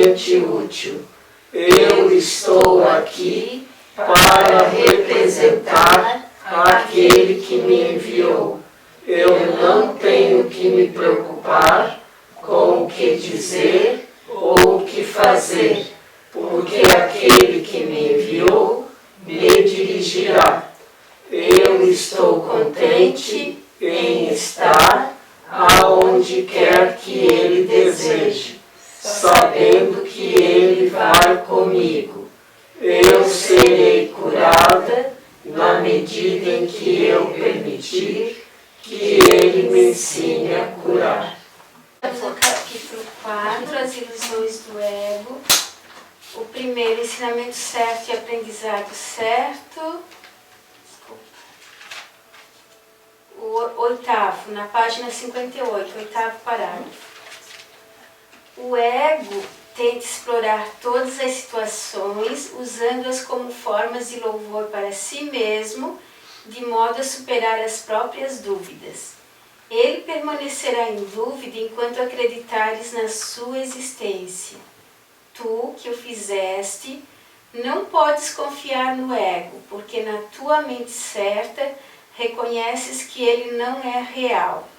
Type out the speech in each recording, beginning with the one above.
extremamente útil. Eu estou aqui para representar aquele que me enviou. Eu não tenho que me preocupar com o que dizer ou o que fazer, porque aquele que me enviou me dirigirá. Eu estou contente em estar aonde quer que Ele deseje, sabendo que Ele vai comigo. Eu serei curada na medida em que eu permitir que Ele me ensine a curar. No capítulo 4, as ilusões do ego. O primeiro, ensinamento certo e aprendizado certo. O oitavo, na página 58, oitavo parágrafo. O ego tenta explorar todas as situações, usando-as como formas de louvor para si mesmo, de modo a superar as próprias dúvidas. Ele permanecerá em dúvida enquanto acreditares na sua existência. Tu, que o fizeste, não podes confiar no ego, porque na tua mente certa reconheces que ele não é real.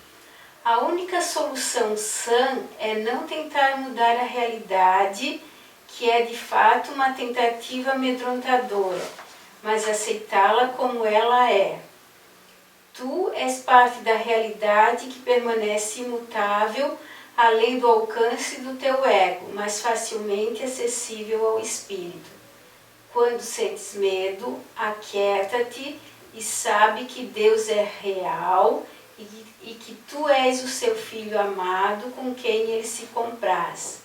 A única solução sã é não tentar mudar a realidade, que é de fato uma tentativa amedrontadora, mas aceitá-la como ela é. Tu és parte da realidade que permanece imutável, além do alcance do teu ego, mas facilmente acessível ao espírito. Quando sentes medo, aquieta-te e sabe que Deus é real e que tu és o seu filho amado com quem ele se compraz.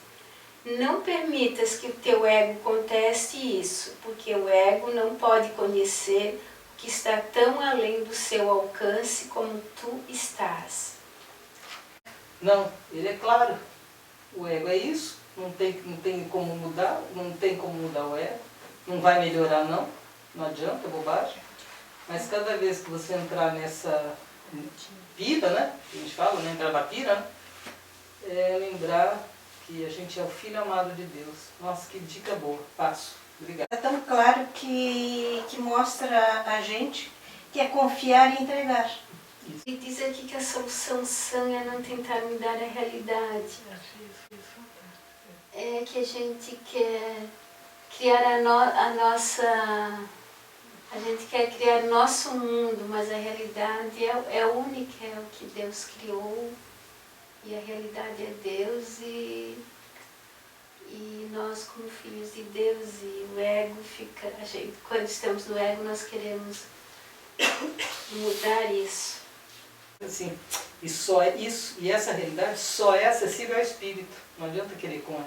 Não permitas que o teu ego conteste isso, porque o ego não pode conhecer o que está tão além do seu alcance como tu estás. Não, ele é claro. O ego é isso, não tem como mudar, não tem como mudar o ego, não vai melhorar não adianta, é bobagem. Mas cada vez que você entrar nessa vida, né, que a gente fala, né, entrar na pira, né, é lembrar que a gente é o filho amado de Deus. Nossa, que dica boa, passo. Obrigada. É tão claro que mostra a gente que é confiar e entregar. E diz aqui que a solução sã é não tentar mudar a realidade. É que a gente quer criar a nossa... A gente quer criar nosso mundo, mas a realidade é única, é o que Deus criou. E a realidade é Deus e nós como filhos de Deus. E o ego fica... quando estamos no ego, nós queremos mudar isso. Assim, e só é isso, e essa realidade só é acessível ao espírito. Não adianta querer com o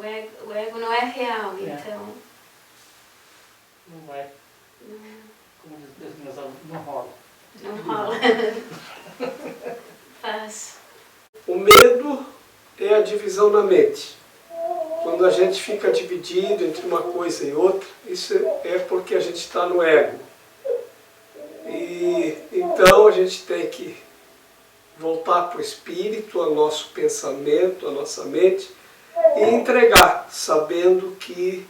ego. O ego não é real, É. então... Não vai. Como diz meus alunos, não rola. Não rola. Fácil. O medo é a divisão na mente. Quando a gente fica dividido entre uma coisa e outra, isso é porque a gente está no ego. E então a gente tem que voltar para o espírito, ao nosso pensamento, à nossa mente, e entregar, sabendo que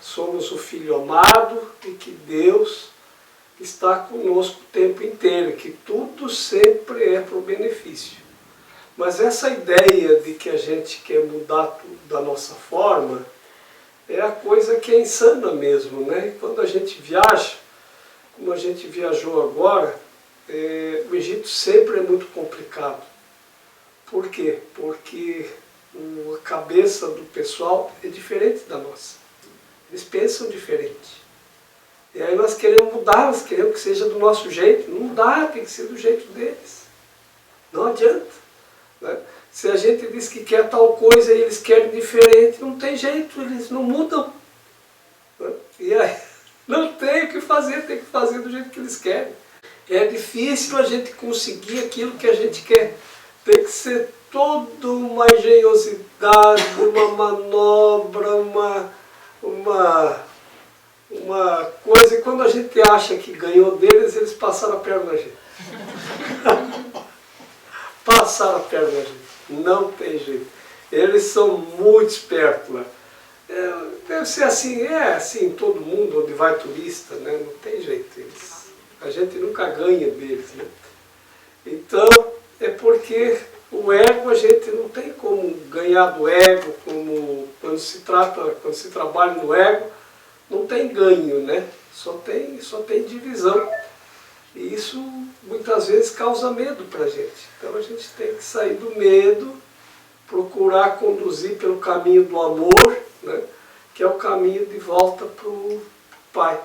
somos o Filho amado e que Deus está conosco o tempo inteiro, que tudo sempre é para o benefício. Mas essa ideia de que a gente quer mudar tudo da nossa forma é a coisa que é insana mesmo, né? E quando a gente viaja, como a gente viajou agora, o Egito sempre é muito complicado. Por quê? Porque a cabeça do pessoal é diferente da nossa. Eles pensam diferente. E aí nós queremos mudar, nós queremos que seja do nosso jeito. Não dá, tem que ser do jeito deles. Não adianta. Né? Se a gente diz que quer tal coisa e eles querem diferente, não tem jeito, eles não mudam. Né? E aí não tem o que fazer, tem que fazer do jeito que eles querem. É difícil a gente conseguir aquilo que a gente quer. Tem que ser toda uma engenhosidade, uma manobra, uma coisa, e quando a gente acha que ganhou deles, eles passaram a perna na gente. Passaram a perna na gente. Não tem jeito. Eles são muito espertos lá. Deve ser assim, é assim em todo mundo onde vai turista, né? Não tem jeito. A gente nunca ganha deles, né? Então, é porque o ego, a gente não tem como ganhar do ego, como quando se trabalha no ego, não tem ganho, né? Só tem divisão. E isso muitas vezes causa medo para a gente. Então a gente tem que sair do medo, procurar conduzir pelo caminho do amor, né? Que é o caminho de volta para o Pai.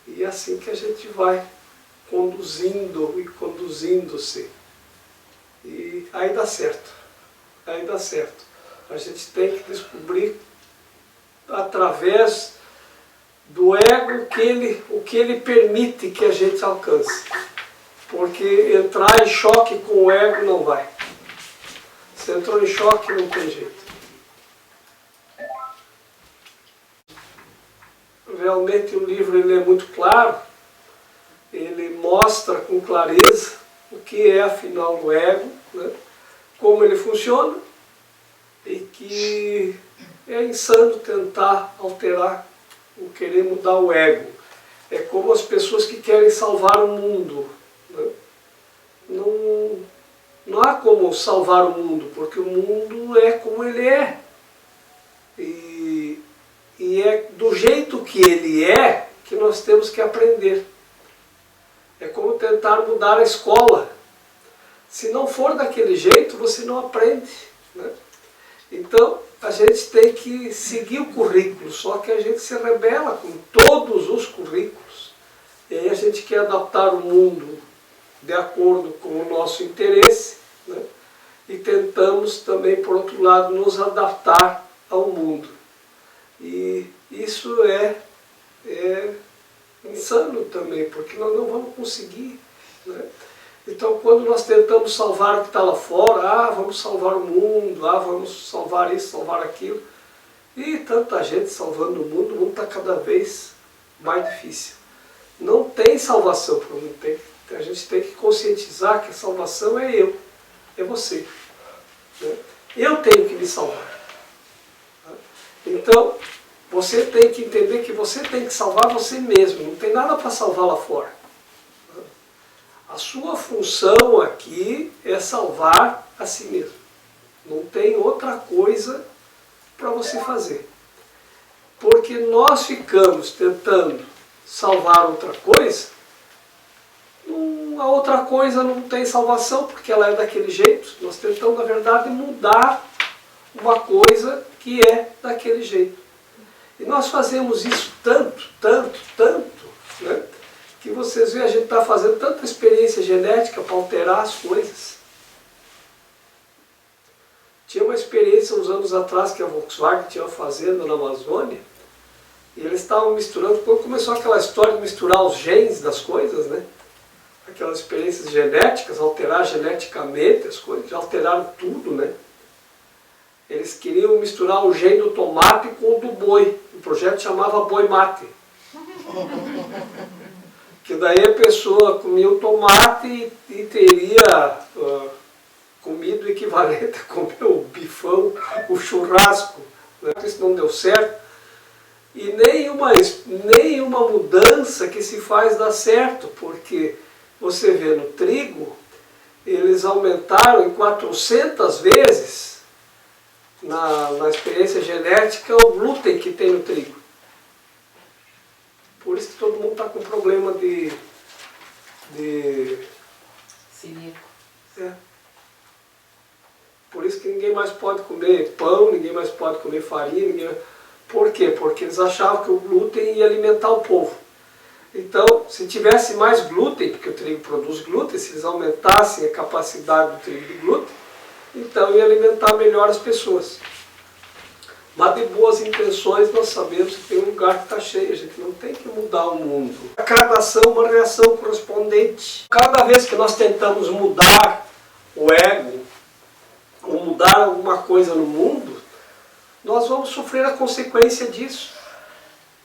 E é assim que a gente vai conduzindo e conduzindo-se. E aí dá certo. Aí dá certo. A gente tem que descobrir através do ego o que ele permite que a gente alcance. Porque entrar em choque com o ego não vai. Se entrou em choque, não tem jeito. Realmente o livro ele é muito claro. Ele mostra com clareza o que é afinal o ego, né? Como ele funciona e que é insano tentar alterar o querer mudar o ego. É como as pessoas que querem salvar o mundo, né? Não há como salvar o mundo, porque o mundo é como ele é. E é do jeito que ele é que nós temos que aprender. É como tentar mudar a escola. Se não for daquele jeito, você não aprende, né? Então, a gente tem que seguir o currículo, só que a gente se rebela com todos os currículos. E aí a gente quer adaptar o mundo de acordo com o nosso interesse, né? E tentamos também, por outro lado, nos adaptar ao mundo. E isso é insano também, porque nós não vamos conseguir, né? Então, quando nós tentamos salvar o que está lá fora, vamos salvar o mundo, vamos salvar isso, salvar aquilo, e tanta gente salvando o mundo está cada vez mais difícil. Não tem salvação para o mundo, a gente tem que conscientizar que a salvação é eu, é você, né? Eu tenho que me salvar. Então, você tem que entender que você tem que salvar você mesmo, não tem nada para salvar lá fora. A sua função aqui é salvar a si mesmo. Não tem outra coisa para você fazer. Porque nós ficamos tentando salvar outra coisa, a outra coisa não tem salvação porque ela é daquele jeito. Nós tentamos, na verdade, mudar uma coisa que é daquele jeito. E nós fazemos isso tanto, né? Que vocês veem, a gente está fazendo tanta experiência genética para alterar as coisas. Tinha uma experiência uns anos atrás que a Volkswagen tinha uma fazenda na Amazônia, e eles estavam misturando, quando começou aquela história de misturar os genes das coisas, né? Aquelas experiências genéticas, alterar geneticamente as coisas, já alteraram tudo, né? Eles queriam misturar o gene do tomate com o do boi. O projeto chamava Boi Mate. Que daí a pessoa comia o tomate e teria comido o equivalente a comer o bifão, o churrasco, né? Isso não deu certo. E nenhuma mudança que se faz dá certo, porque você vê no trigo, eles aumentaram em 400 vezes na experiência genética o glúten que tem no trigo. Por isso que todo mundo está com problema de Celíaco. Por isso que ninguém mais pode comer pão, ninguém mais pode comer farinha. Por quê? Porque eles achavam que o glúten ia alimentar o povo. Então, se tivesse mais glúten, porque o trigo produz glúten, se eles aumentassem a capacidade do trigo de glúten, então ia alimentar melhor as pessoas. Mas de boas intenções nós sabemos que tem um lugar que está cheio, a gente não tem que mudar o mundo. A cada ação uma reação correspondente. Cada vez que nós tentamos mudar o ego, ou mudar alguma coisa no mundo, nós vamos sofrer a consequência disso.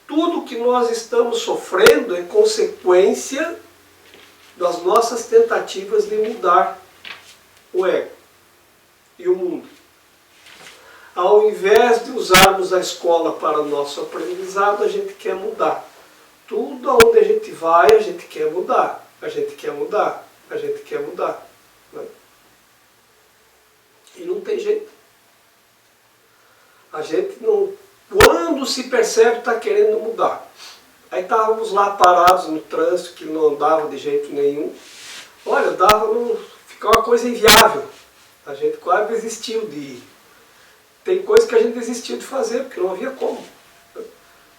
Tudo que nós estamos sofrendo é consequência das nossas tentativas de mudar o ego. e o mundo. Ao invés de usarmos a escola para o nosso aprendizado, a gente quer mudar. Tudo aonde a gente vai, a gente quer mudar. A gente quer mudar. A gente quer mudar. Né? E não tem jeito. A gente não... Quando se percebe, está querendo mudar. Aí estávamos lá parados no trânsito, que não andava de jeito nenhum. Olha, fica uma coisa inviável. A gente quase desistiu de ir. Tem coisa que a gente desistiu de fazer, porque não havia como.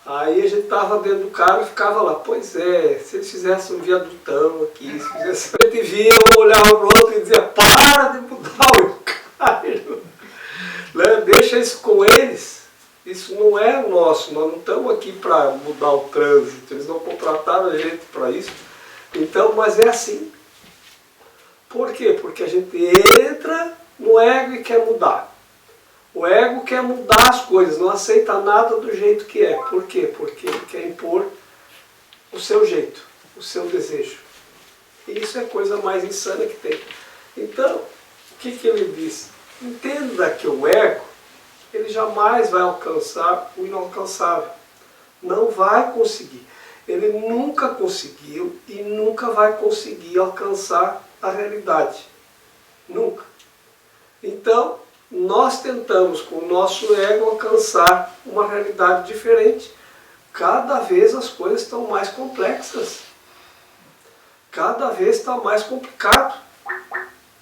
Aí a gente estava dentro do carro e ficava lá. Pois é, se eles fizessem um viadutão aqui, se fizessem... A gente via, um olhava para o outro e dizia, para de mudar o meu carro. Né? Deixa isso com eles. Isso não é nosso, nós não estamos aqui para mudar o trânsito, eles não contrataram a gente para isso. Então, mas é assim. Por quê? Porque a gente entra no ego e quer mudar. O ego quer mudar as coisas, não aceita nada do jeito que é. Por quê? Porque ele quer impor o seu jeito, o seu desejo. E isso é a coisa mais insana que tem. Então, o que ele diz? Entenda que o ego, ele jamais vai alcançar o inalcançável. Não vai conseguir. Ele nunca conseguiu e nunca vai conseguir alcançar a realidade. Nunca. Então, nós tentamos com o nosso ego alcançar uma realidade diferente. Cada vez as coisas estão mais complexas. Cada vez está mais complicado.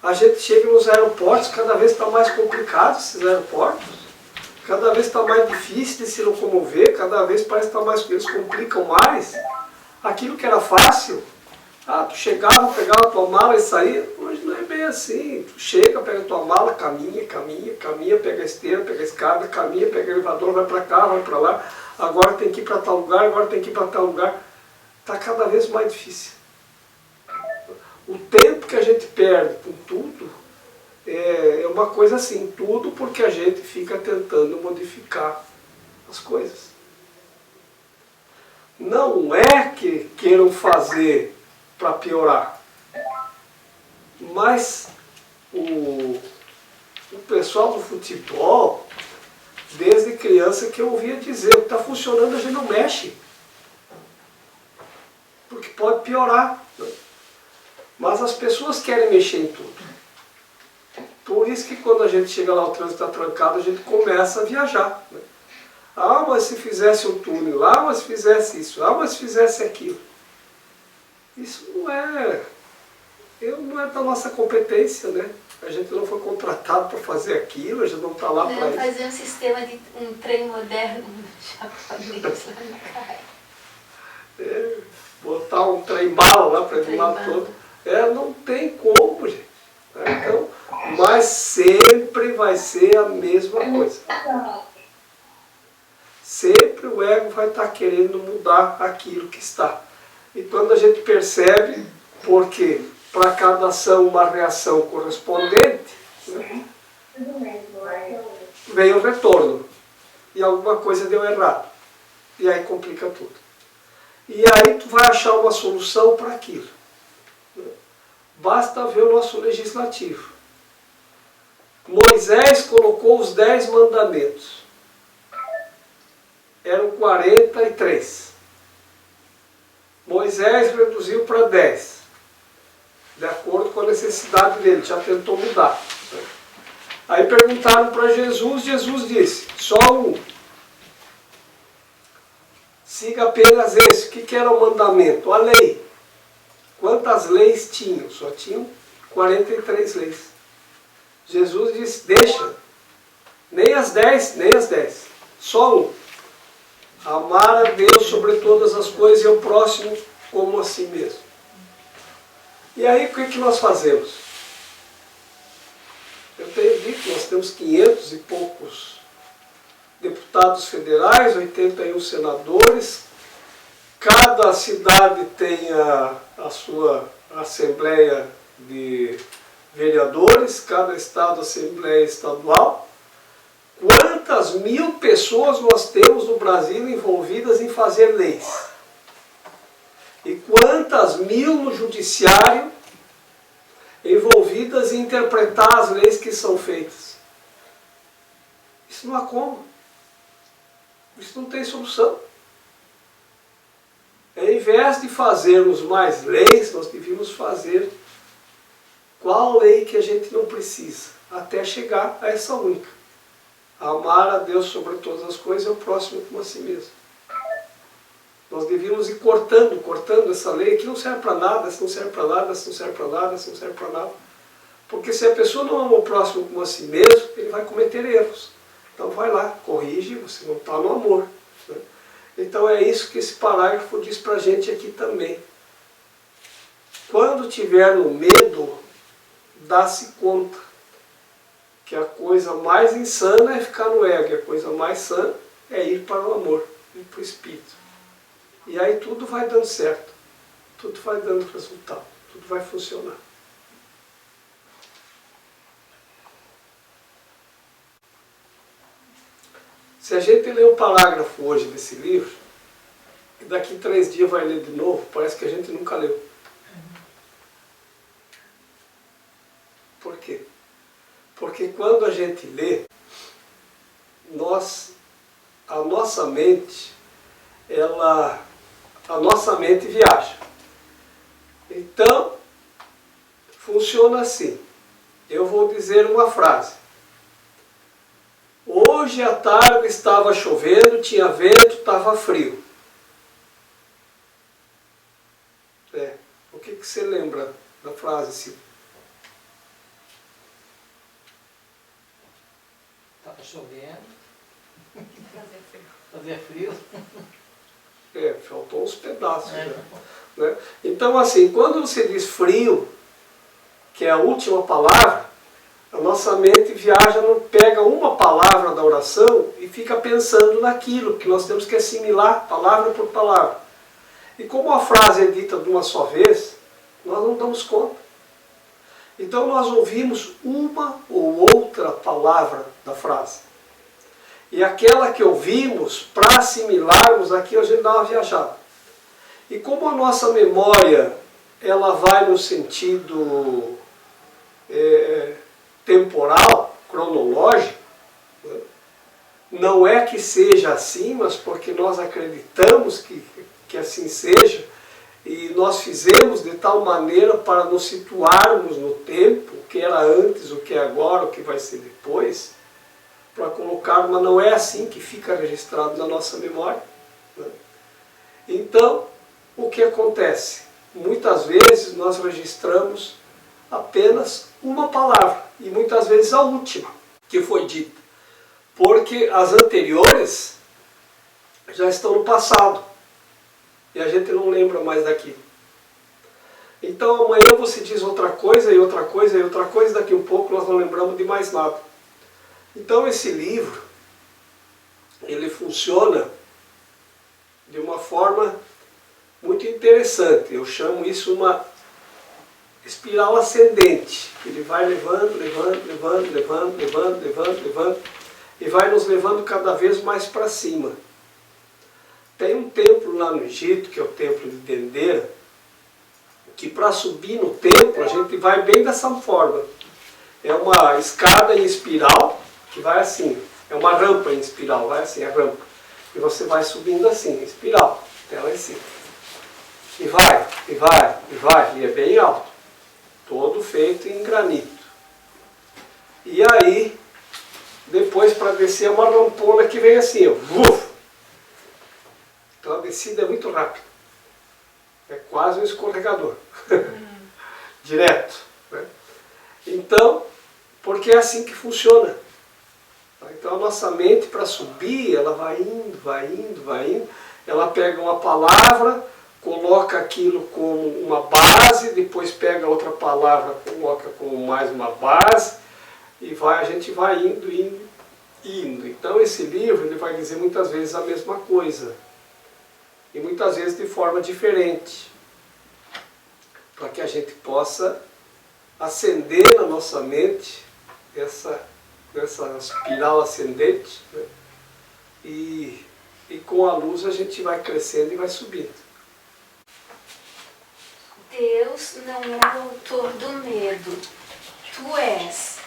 A gente chega nos aeroportos, cada vez está mais complicado esses aeroportos. Cada vez está mais difícil de se locomover, cada vez parece que está mais, eles complicam mais. Aquilo que era fácil, tu chegava, pegava tua mala e saía. Hoje não é bem assim. Tu chega, pega tua mala, caminha, pega a esteira, pega a escada, caminha, pega o elevador, vai para cá, vai para lá. Agora tem que ir para tal lugar, agora tem que ir para tal lugar. Está cada vez mais difícil. O tempo que a gente perde com tudo, é uma coisa assim, tudo porque a gente fica tentando modificar as coisas. Não é que queiram fazer para piorar, mas o pessoal do futebol, desde criança que eu ouvia dizer, o que está funcionando a gente não mexe, porque pode piorar, né? Mas as pessoas querem mexer em tudo. Por isso que quando a gente chega lá, o trânsito está trancado, a gente começa a viajar. Né? Ah, mas se fizesse um túnel lá, mas se fizesse isso, mas se fizesse aquilo. Isso não é da nossa competência, né? A gente não foi contratado para fazer aquilo, a gente não está lá para isso. Fazer um sistema de um trem moderno japonês lá no carro. Botar um trem-bala lá para do lado todo. Não tem como, gente. Então, mas sempre vai ser a mesma coisa. Sempre o ego vai estar querendo mudar aquilo que está. E quando a gente percebe, porque para cada ação uma reação correspondente, né, vem o retorno. E alguma coisa deu errado. E aí complica tudo. E aí tu vai achar uma solução para aquilo. Basta ver o nosso legislativo. Moisés colocou os 10 mandamentos. Eram 43. Moisés reduziu para 10. De acordo com a necessidade dele, já tentou mudar. Aí perguntaram para Jesus, Jesus disse, só um. Siga apenas esse. O que era o mandamento? A lei. Quantas leis tinham? Só tinham 43 leis. Jesus disse, deixa. Nem as 10, nem as 10. Só um. Amar a Deus sobre todas as coisas e ao próximo como a si mesmo. E aí o que nós fazemos? Eu tenho dito, nós temos 500 e poucos deputados federais, 81 senadores. Cada cidade tem a sua assembleia de vereadores, cada estado assembleia estadual. Quantas mil pessoas nós temos no Brasil envolvidas em fazer leis? E quantas mil no judiciário envolvidas em interpretar as leis que são feitas? Isso não há como. Isso não tem solução. Ao invés de fazermos mais leis, nós devíamos fazer qual lei que a gente não precisa, até chegar a essa única. Amar a Deus sobre todas as coisas e o próximo como a si mesmo. Nós devíamos ir cortando essa lei que não serve para nada, isso não serve para nada, isso não serve para nada, isso não serve para nada. Porque se a pessoa não ama o próximo como a si mesmo, ele vai cometer erros. Então vai lá, corrige, você não está no amor. Né? Então é isso que esse parágrafo diz para a gente aqui também. Quando tiver no medo, dá-se conta que a coisa mais insana é ficar no ego, e a coisa mais sã é ir para o amor, ir para o Espírito. E aí tudo vai dando certo, tudo vai dando resultado, tudo vai funcionar. Se a gente ler um parágrafo hoje desse livro, e daqui 3 dias vai ler de novo, parece que a gente nunca leu. Por quê? Porque quando a gente lê, a nossa mente viaja. Então, funciona assim. Eu vou dizer uma frase. Hoje à tarde estava chovendo, tinha vento, estava frio. O que você lembra da frase assim? Estava chovendo. Fazia frio. Faltou uns pedaços. Né? Então assim, quando você diz frio, que é a última palavra, a nossa mente viaja, não pega uma palavra da oração e fica pensando naquilo, que nós temos que assimilar palavra por palavra. E como a frase é dita de uma só vez, nós não damos conta. Então nós ouvimos uma ou outra palavra da frase. E aquela que ouvimos, para assimilarmos aquilo, a gente dá uma viajada. E como a nossa memória, ela vai no sentido temporal, cronológico, né? Não é que seja assim, mas porque nós acreditamos que assim seja, e nós fizemos de tal maneira para nos situarmos no tempo, o que era antes, o que é agora, o que vai ser depois, para colocar, mas não é assim que fica registrado na nossa memória. Né? Então, o que acontece? Muitas vezes nós registramos apenas uma palavra, e muitas vezes a última que foi dita, porque as anteriores já estão no passado, e a gente não lembra mais daquilo. Então amanhã você diz outra coisa, e outra coisa, e outra coisa, daqui um pouco nós não lembramos de mais nada. Então esse livro, ele funciona de uma forma muito interessante. Eu chamo isso uma espiral ascendente. Ele vai levando, e vai nos levando cada vez mais para cima. Tem um templo lá no Egito, que é o templo de Dendera, que para subir no templo a gente vai bem dessa forma. É uma escada em espiral, que vai assim, é uma rampa em espiral, vai assim, a rampa. E você vai subindo assim, em espiral, até lá em cima. E vai, e é bem alto. Todo feito em granito. E aí, depois para descer é uma rampona que vem assim, ó, uf! Então a descida é muito rápida. É quase um escorregador. Direto. Né? Então, porque é assim que funciona. Então a nossa mente, para subir, ela vai indo. Ela pega uma palavra, coloca aquilo como uma base, depois pega outra palavra, coloca como mais uma base, e a gente vai indo. Então esse livro ele vai dizer muitas vezes a mesma coisa, e muitas vezes de forma diferente, para que a gente possa acender na nossa mente essa espiral ascendente, né? E com a luz a gente vai crescendo e vai subindo. Deus não é o autor do medo. Tu és.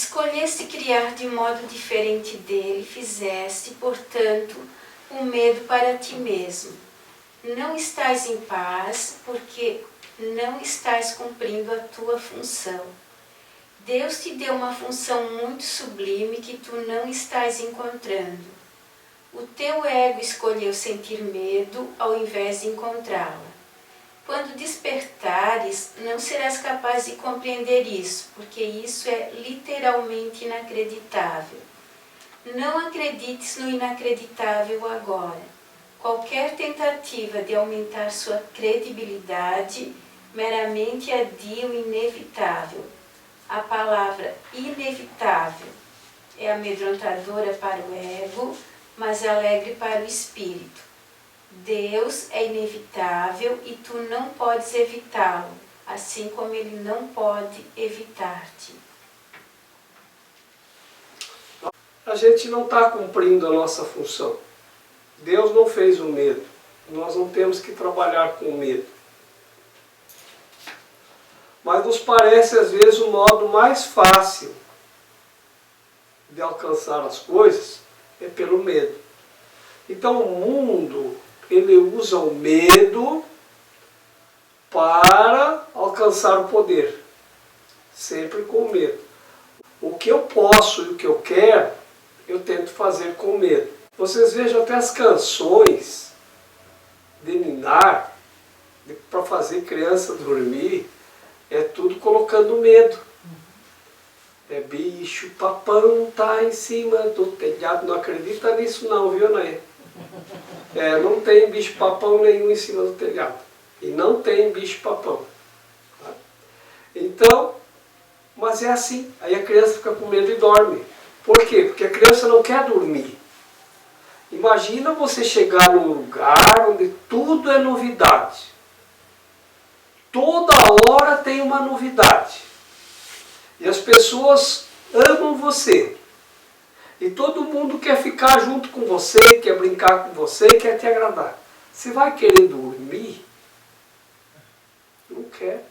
Escolheste criar de modo diferente dele, fizeste, portanto, um medo para ti mesmo. Não estás em paz, porque não estás cumprindo a tua função. Deus te deu uma função muito sublime que tu não estás encontrando. O teu ego escolheu sentir medo ao invés de encontrá-la. Quando despertares, não serás capaz de compreender isso, porque isso é literalmente inacreditável. Não acredites no inacreditável agora. Qualquer tentativa de aumentar sua credibilidade meramente adia o inevitável. A palavra inevitável é amedrontadora para o ego, mas alegre para o espírito. Deus é inevitável e tu não podes evitá-lo, assim como ele não pode evitar-te. A gente não está cumprindo a nossa função. Deus não fez o medo. Nós não temos que trabalhar com medo. Mas nos parece às vezes o modo mais fácil de alcançar as coisas é pelo medo. Então o mundo, ele usa o medo para alcançar o poder. Sempre com medo. O que eu posso e o que eu quero, eu tento fazer com medo. Vocês vejam até as canções de ninar, para fazer criança dormir, é tudo colocando medo. É bicho, papão tá em cima do telhado. Não acredita nisso não, viu, Anaê? Não tem bicho papão nenhum em cima do telhado. E não tem bicho papão. Tá? Então, mas é assim. Aí a criança fica com medo e dorme. Por quê? Porque a criança não quer dormir. Imagina você chegar num lugar onde tudo é novidade. Toda hora tem uma novidade. E as pessoas amam você. E todo mundo quer ficar junto com você, quer brincar com você, quer te agradar. Você vai querer dormir? Não quer.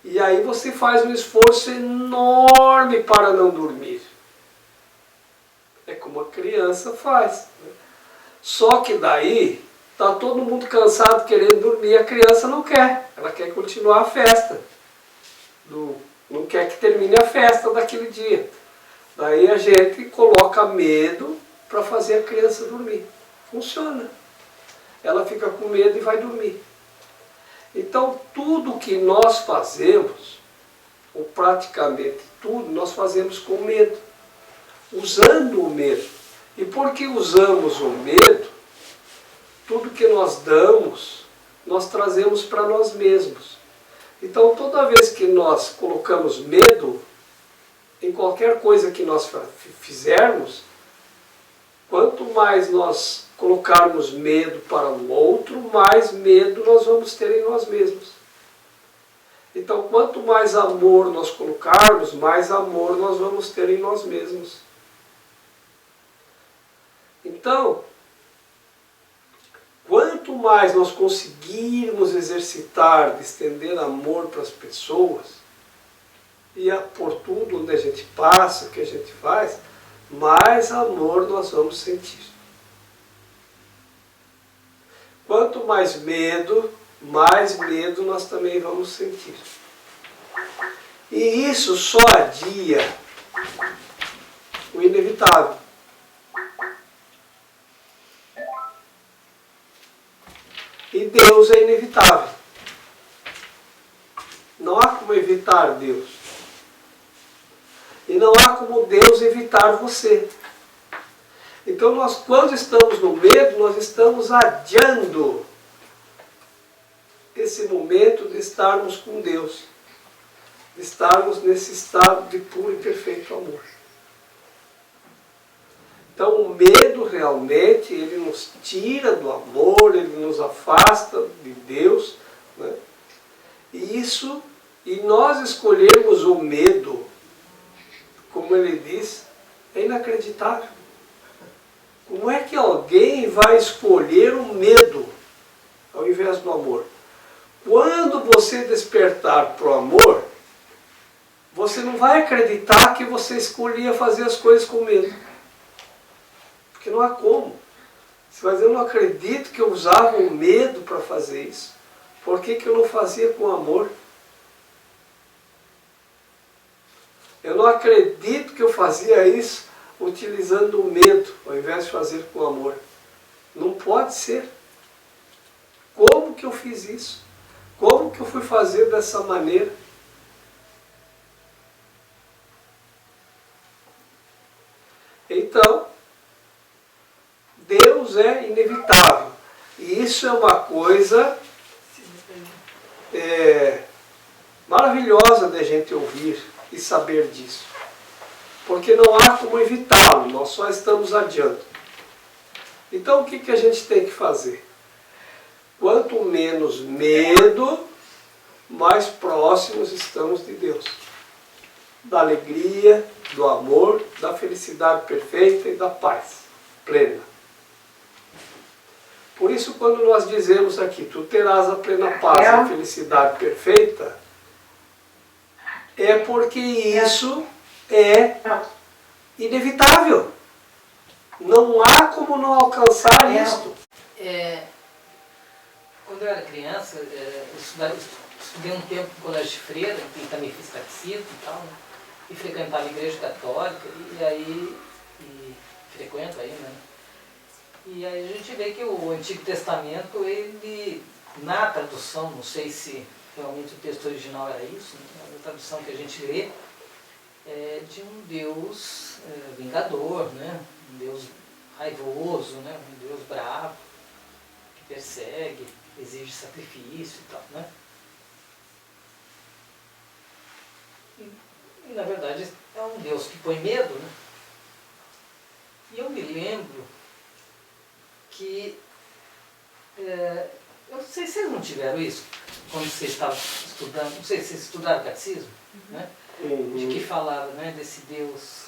E aí você faz um esforço enorme para não dormir. É como a criança faz. Né? Só que daí está todo mundo cansado querendo dormir, a criança não quer. Ela quer continuar a festa. Não quer que termine a festa daquele dia. Daí a gente coloca medo para fazer a criança dormir. Funciona. Ela fica com medo e vai dormir. Então tudo que nós fazemos, ou praticamente tudo, nós fazemos com medo. Usando o medo. E porque usamos o medo, tudo que nós damos, nós trazemos para nós mesmos. Então toda vez que nós colocamos medo em qualquer coisa que nós fizermos, quanto mais nós colocarmos medo para o outro, mais medo nós vamos ter em nós mesmos. Então quanto mais amor nós colocarmos, mais amor nós vamos ter em nós mesmos. Então, quanto mais nós conseguirmos exercitar, de estender amor para as pessoas, e por tudo onde a gente passa, o que a gente faz, mais amor nós vamos sentir. Quanto mais medo nós também vamos sentir. E isso só adia o inevitável. E Deus é inevitável. Não há como evitar Deus. E não há como Deus evitar você. Então nós, quando estamos no medo, nós estamos adiando esse momento de estarmos com Deus. De estarmos nesse estado de puro e perfeito amor. Então o medo realmente, ele nos tira do amor, ele nos afasta de Deus. Né? E nós escolhermos o medo, como ele diz, é inacreditável. Como é que alguém vai escolher o medo ao invés do amor? Quando você despertar para o amor, você não vai acreditar que você escolhia fazer as coisas com medo. Porque não há como. Você vai dizer, eu não acredito que eu usava o medo para fazer isso. Por que que eu não fazia com amor? Eu não acredito que eu fazia isso utilizando o medo, ao invés de fazer com amor. Não pode ser. Como que eu fiz isso? Como que eu fui fazer dessa maneira? Então, Deus é inevitável. E isso é uma coisa maravilhosa de a gente ouvir e saber disso. Porque não há como evitá-lo, nós só estamos adiando. Então o que que a gente tem que fazer? Quanto menos medo, mais próximos estamos de Deus. Da alegria, do amor, da felicidade perfeita e da paz plena. Por isso, quando nós dizemos aqui, tu terás a plena paz e a felicidade perfeita, é porque isso é inevitável. Não há como não alcançar isto. Quando eu era criança, eu estudei um tempo no colégio de freira, e também fiz catecismo e tal, né? E frequentava a igreja católica, e frequento ainda, né? E aí a gente vê que o Antigo Testamento, ele, na tradução, não sei se realmente o texto original era isso, né? A tradução que a gente lê é de um Deus vingador, né? Um Deus raivoso, né? Um Deus bravo, que persegue, exige sacrifício e tal, né? E na verdade é um Deus que põe medo, né? E eu me lembro que, eu não sei se vocês não tiveram isso, quando vocês estavam estudando, não sei se vocês estudaram catecismo, né? De que falava, né, desse Deus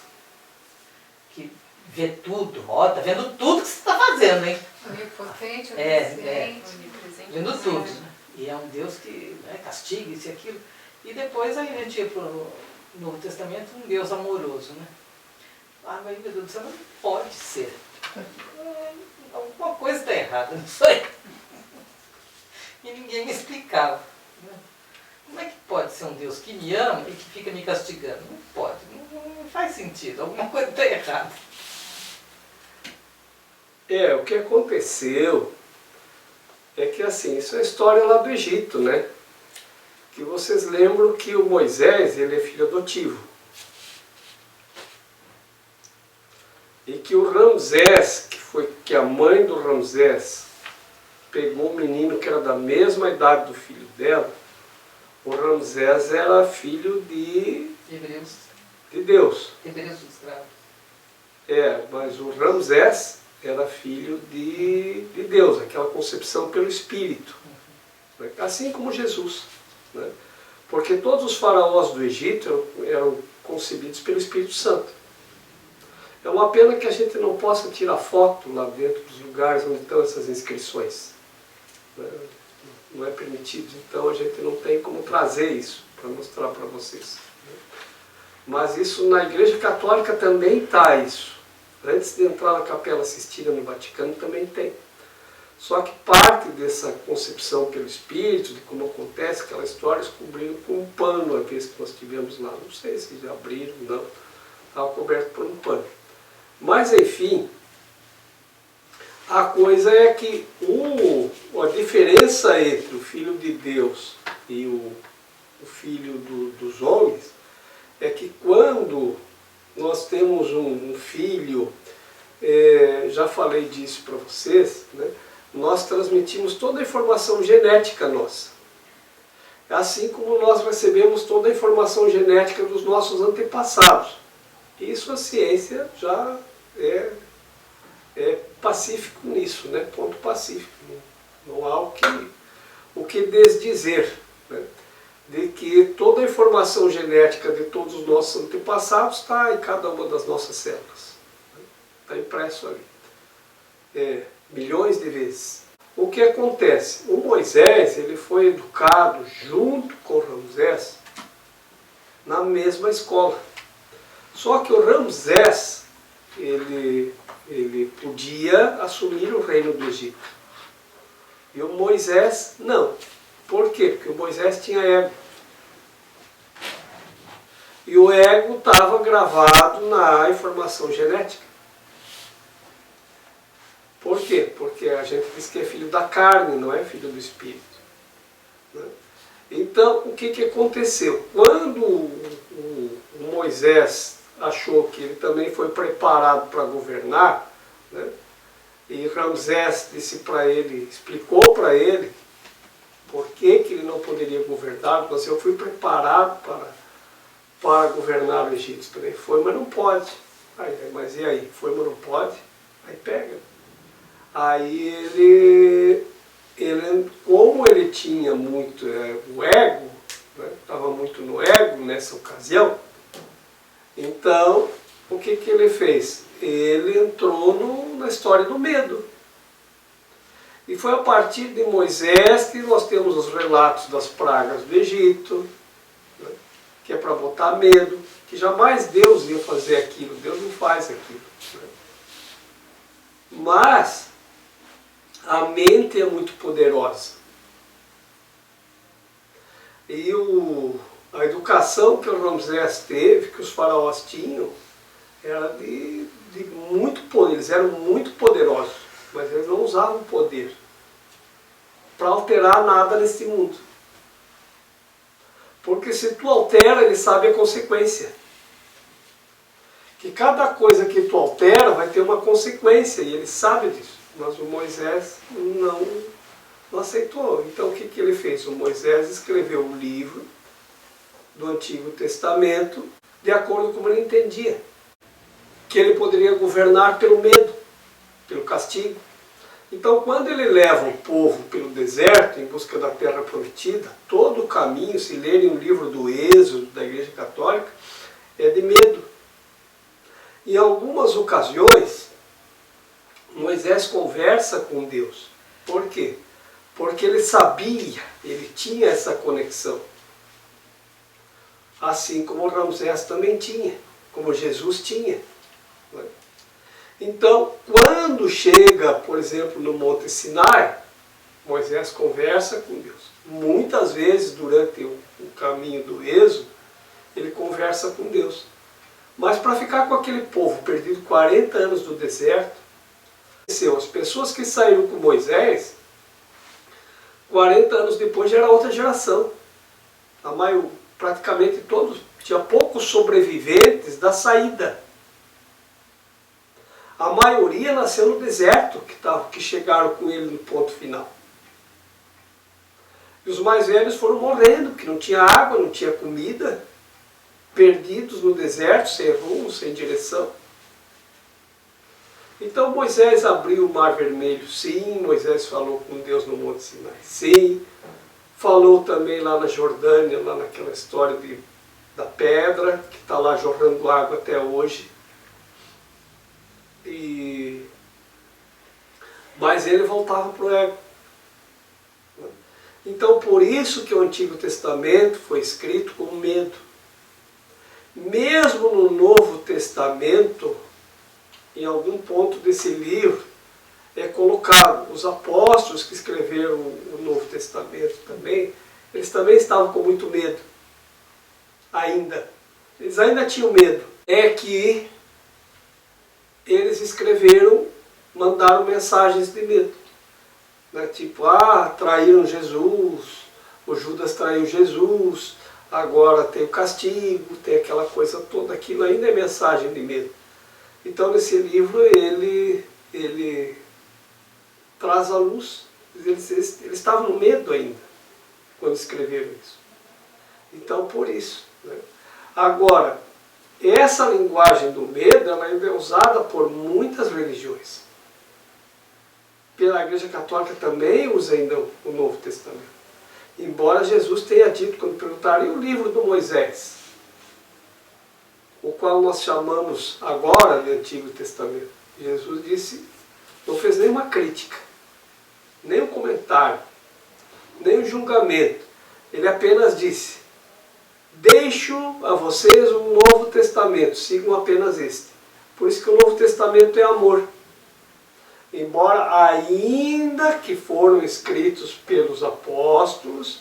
que vê tudo, ó, tá vendo tudo que você está fazendo, hein? Onipotente, onisciente, onipresente. Vendo tudo, né? E é um Deus que, né, castiga isso e aquilo. E depois aí a gente ia para o Novo Testamento, um Deus amoroso, né? Ah, mas meu Deus do céu, não pode ser. Alguma coisa está errada, não sei. E ninguém me explicava. Né? Como é que pode ser um Deus que me ama e que fica me castigando? Não pode, não faz sentido, alguma coisa está errada. O que aconteceu é que assim, isso é a história lá do Egito, né? Que vocês lembram que o Moisés, ele é filho adotivo. E que o Ramsés, que a mãe do Ramsés pegou um menino que era da mesma idade do filho dela, o Ramsés era filho de Deus. Hebreus do escravo. Mas o Ramsés era filho de Deus, aquela concepção pelo Espírito. Né? Assim como Jesus. Né? Porque todos os faraós do Egito eram concebidos pelo Espírito Santo. É uma pena que a gente não possa tirar foto lá dentro dos lugares onde estão essas inscrições. Né? Não é permitido, então a gente não tem como trazer isso para mostrar para vocês. Mas isso na Igreja Católica também está isso. Antes de entrar na Capela Sistina no Vaticano também tem. Só que parte dessa concepção pelo Espírito, de como acontece aquela história, eles cobriram com um pano a vez que nós tivemos lá. Não sei se já abriram, não. Estava coberto por um pano. Mas, enfim, a coisa é que a diferença entre o Filho de Deus e o Filho dos homens é que quando nós temos um filho, já falei disso para vocês, né? Nós transmitimos toda a informação genética nossa. Assim como nós recebemos toda a informação genética dos nossos antepassados. Isso a ciência já é pacífico nisso, né? Ponto pacífico. Não há o que desdizer, né? De que toda a informação genética de todos os nossos antepassados está em cada uma das nossas células. Está impresso ali. Milhões de vezes. O que acontece? O Moisés, ele foi educado junto com Ramsés na mesma escola. Só que o Ramsés, ele podia assumir o reino do Egito. E o Moisés não. Por quê? Porque o Moisés tinha ego. E o ego estava gravado na informação genética. Por quê? Porque a gente diz que é filho da carne, não é filho do espírito. Né? Então, o que aconteceu? Quando o Moisés achou que ele também foi preparado para governar, né? E Ramsés disse para ele, explicou para ele por que ele não poderia governar, mas eu fui preparado para governar o Egito também. Foi, mas não pode. Aí, mas e aí? Foi, mas não pode? Aí pega. Aí ele como ele tinha muito o ego, estava muito no ego nessa ocasião, então o que ele fez? Ele entrou na história do medo. E foi a partir de Moisés que nós temos os relatos das pragas do Egito, né, que é para botar medo, que jamais Deus ia fazer aquilo, Deus não faz aquilo. Né. Mas a mente é muito poderosa. E a educação que o Ramsés teve, que os faraós tinham, era de muito poder. Eles eram muito poderosos, mas eles não usavam poder para alterar nada nesse mundo. Porque se tu altera, ele sabe a consequência. Que cada coisa que tu altera vai ter uma consequência, e ele sabe disso. Mas o Moisés não aceitou. Então o que ele fez? O Moisés escreveu um livro do Antigo Testamento de acordo com como ele entendia. Que ele poderia governar pelo medo, pelo castigo. Então quando ele leva o povo pelo deserto em busca da terra prometida, todo o caminho, se lerem o livro do Êxodo da Igreja Católica, é de medo. Em algumas ocasiões, Moisés conversa com Deus. Por quê? Porque ele sabia, ele tinha essa conexão. Assim como Ramsés também tinha, como Jesus tinha. Então, quando chega, por exemplo, no Monte Sinai, Moisés conversa com Deus. Muitas vezes, durante o caminho do Êxodo, ele conversa com Deus. Mas para ficar com aquele povo perdido 40 anos no deserto, as pessoas que saíram com Moisés, 40 anos depois já era outra geração. Praticamente todos, tinha poucos sobreviventes da saída. A maioria nasceu no deserto, que chegaram com ele no ponto final. E os mais velhos foram morrendo, porque não tinha água, não tinha comida, perdidos no deserto, sem rumo, sem direção. Então Moisés abriu o Mar Vermelho, sim. Moisés falou com Deus no Monte Sinai, sim. Falou também lá na Jordânia, lá naquela história da pedra, que está lá jorrando água até hoje. Mas ele voltava para o ego. Então por isso que o Antigo Testamento foi escrito com medo. Mesmo no Novo Testamento, em algum ponto desse livro, é colocado, os apóstolos que escreveram o Novo Testamento também, eles também estavam com muito medo. Ainda. Eles ainda tinham medo. É que eles escreveram, mandaram mensagens de medo. Né? Tipo, traíram Jesus, o Judas traiu Jesus, agora tem o castigo, tem aquela coisa toda, aquilo ainda é mensagem de medo. Então nesse livro ele traz à luz, eles estavam no medo ainda, quando escreveram isso. Então por isso. Né? Agora, essa linguagem do medo, ela ainda é usada por muitas religiões. Pela Igreja Católica também usa ainda o Novo Testamento. Embora Jesus tenha dito, quando perguntaram, e o livro do Moisés? O qual nós chamamos agora de Antigo Testamento. Jesus disse, não fez nenhuma crítica, nem um comentário, nem um julgamento. Ele apenas disse, deixo a vocês um novo testamento, sigam apenas este. Por isso que o Novo Testamento é amor. Embora ainda que foram escritos pelos apóstolos,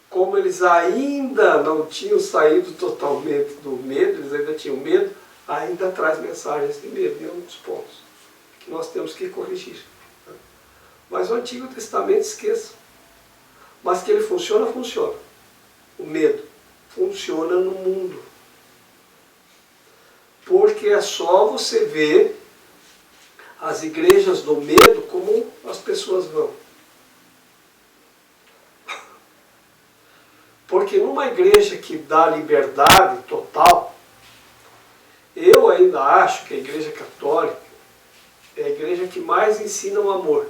como eles ainda não tinham saído totalmente do medo, eles ainda tinham medo, ainda traz mensagens de medo, em um dos pontos que nós temos que corrigir. Mas o Antigo Testamento esqueça. Mas que ele funciona, funciona. O medo funciona no mundo. Porque é só você ver as igrejas do medo como as pessoas vão. Porque numa igreja que dá liberdade total, eu ainda acho que a Igreja Católica é a igreja que mais ensina o amor.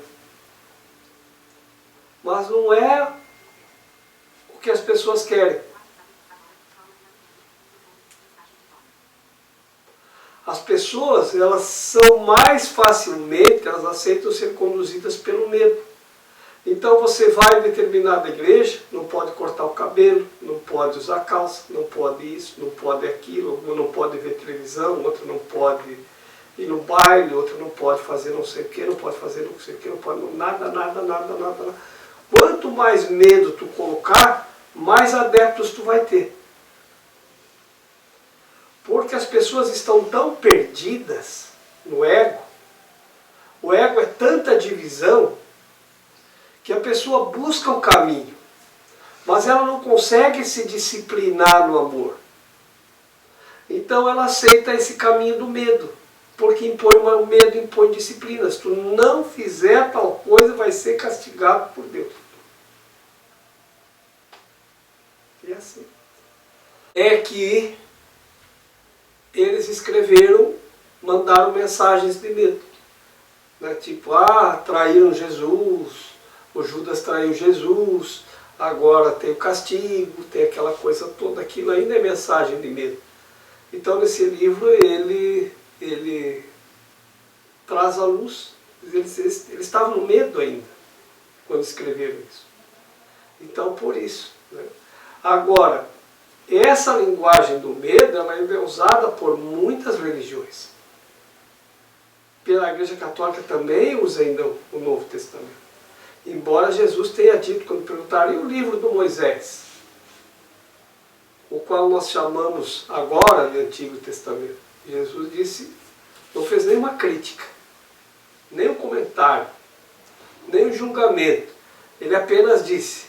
Mas não é o que as pessoas querem. As pessoas, elas são mais facilmente, elas aceitam ser conduzidas pelo medo. Então você vai em determinada igreja, não pode cortar o cabelo, não pode usar calça, não pode isso, não pode aquilo, não pode ver televisão, outro não pode ir no baile, outro não pode fazer não sei o que, não pode fazer não sei o que, não pode nada. Quanto mais medo tu colocar, mais adeptos tu vai ter. Porque as pessoas estão tão perdidas no ego, o ego é tanta divisão, que a pessoa busca o caminho, mas ela não consegue se disciplinar no amor. Então ela aceita esse caminho do medo, porque o medo impõe disciplina. Se tu não fizer tal coisa, vai ser castigado por Deus. E assim. É que eles escreveram, mandaram mensagens de medo. Né? Tipo, traíram Jesus, o Judas traiu Jesus, agora tem o castigo, tem aquela coisa toda, aquilo ainda é mensagem de medo. Então nesse livro ele traz à luz, eles estavam no medo ainda, quando escreveram isso. Então por isso. Né? Agora, essa linguagem do medo, ela ainda é usada por muitas religiões. Pela Igreja Católica também usa ainda o Novo Testamento. Embora Jesus tenha dito, quando perguntaram, e o livro do Moisés? O qual nós chamamos agora de Antigo Testamento. Jesus disse, não fez nenhuma crítica, nem um comentário, nem um julgamento. Ele apenas disse,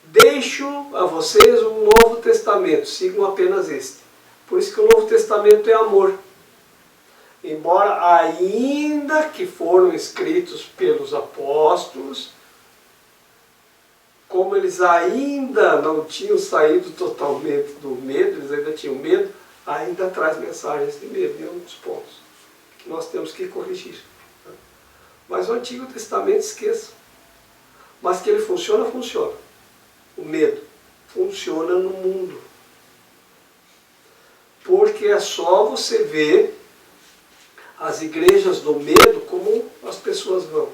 deixo a vocês um Novo Testamento, sigam apenas este. Por isso que o Novo Testamento é amor. Embora ainda que foram escritos pelos apóstolos, como eles ainda não tinham saído totalmente do medo, eles ainda tinham medo, ainda traz mensagens de medo, em um dos pontos que nós temos que corrigir. Mas o Antigo Testamento esqueça. Mas que ele funciona, funciona. O medo funciona no mundo. Porque é só você ver as igrejas do medo como as pessoas vão.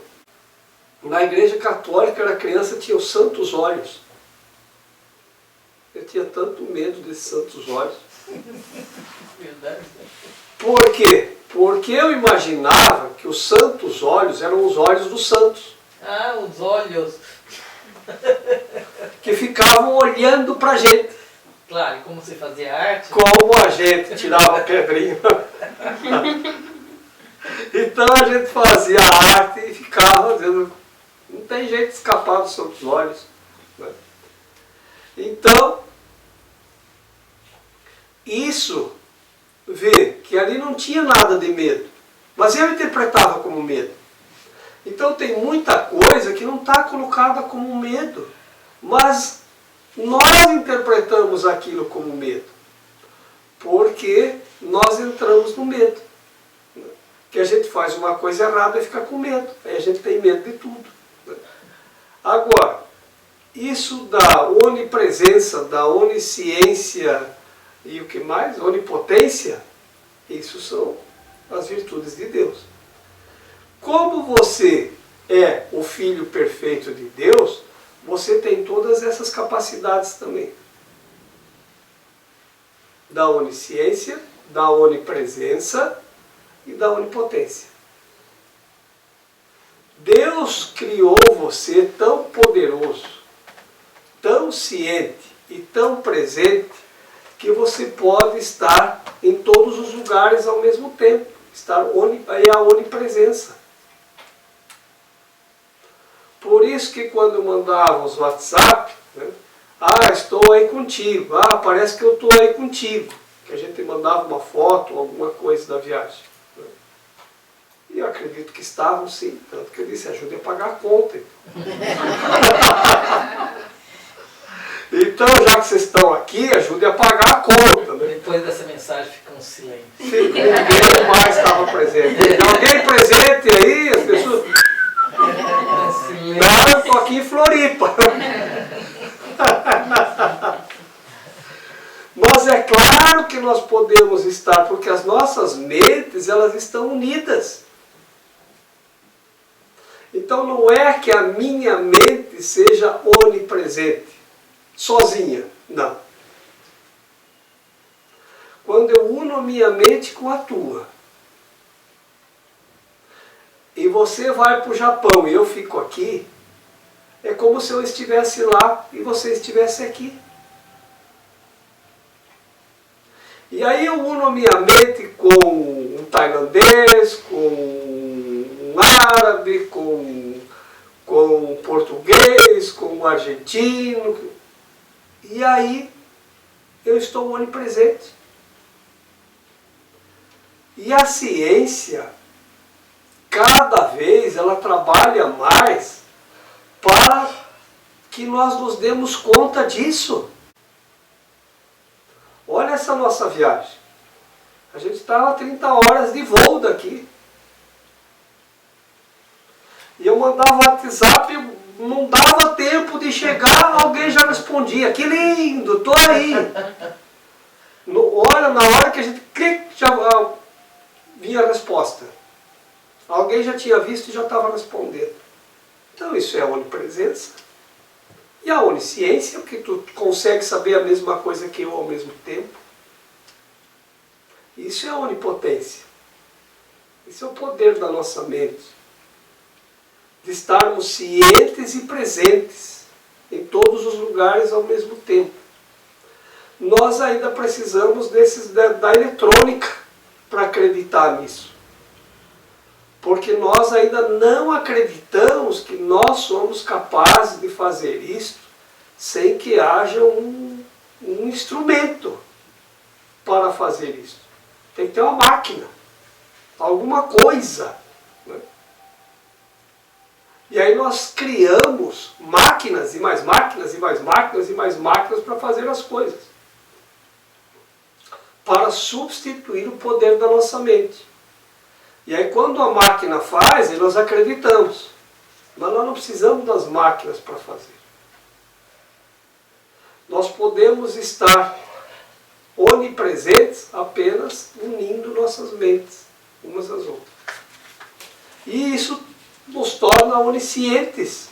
Na Igreja Católica, a criança tinha os santos olhos. Eu tinha tanto medo desses santos olhos. Verdade. Por quê? Porque eu imaginava que os santos olhos eram os olhos dos santos. Os olhos. Que ficavam olhando pra gente. Claro, e como você fazia arte? Como a gente tirava pedrinha. Então a gente fazia arte e ficava dizendo, não tem jeito de escapar dos santos olhos. Né? Então, isso vê que ali não tinha nada de medo, mas eu interpretava como medo. Então tem muita coisa que não está colocada como medo, mas nós interpretamos aquilo como medo, porque nós entramos no medo. Que a gente faz uma coisa errada e fica com medo. Aí a gente tem medo de tudo. Agora, isso da onipresença, da onisciência e o que mais? Onipotência, isso são as virtudes de Deus. Como você é o Filho perfeito de Deus, você tem todas essas capacidades também. Da onisciência, da onipresença e da onipotência. Deus criou você tão poderoso, tão ciente e tão presente, que você pode estar em todos os lugares ao mesmo tempo. É a onipresença. Por isso que quando mandava os WhatsApp, né, estou aí contigo, parece que eu estou aí contigo, que a gente mandava uma foto ou alguma coisa da viagem. Né? E eu acredito que estavam sim, tanto que eu disse, ajude a pagar a conta. Então, já que vocês estão aqui, ajude a pagar a conta. Né? Depois dessa mensagem fica um silêncio. Ninguém mais estava presente. Tem alguém presente aí? As pessoas... Não, eu estou aqui em Floripa. Mas é claro que nós podemos estar, porque as nossas mentes, elas estão unidas. Então não é que a minha mente seja onipresente, sozinha, não. Quando eu uno a minha mente com a tua, e você vai para o Japão e eu fico aqui, é como se eu estivesse lá e você estivesse aqui. E aí eu uno a minha mente com um tailandês, com um árabe, com um português, com um argentino. E aí eu estou onipresente. E a ciência, cada vez ela trabalha mais para que nós nos demos conta disso. Olha essa nossa viagem. A gente estava 30 horas de voo daqui. E eu mandava WhatsApp, não dava tempo de chegar, alguém já respondia. Que lindo, tô aí. Olha, na hora que a gente clica, já vinha a resposta. Alguém já tinha visto e já estava respondendo. Então isso é a onipresença. E a onisciência, porque tu consegue saber a mesma coisa que eu ao mesmo tempo. Isso é a onipotência. Isso é o poder da nossa mente. De estarmos cientes e presentes em todos os lugares ao mesmo tempo. Nós ainda precisamos da eletrônica para acreditar nisso. Porque nós ainda não acreditamos que nós somos capazes de fazer isso sem que haja um instrumento para fazer isso. Tem que ter uma máquina, alguma coisa. Né? E aí nós criamos máquinas e mais máquinas e mais máquinas e mais máquinas para fazer as coisas. Para substituir o poder da nossa mente. E aí quando a máquina faz, nós acreditamos. Mas nós não precisamos das máquinas para fazer. Nós podemos estar onipresentes apenas unindo nossas mentes umas às outras. E isso nos torna oniscientes.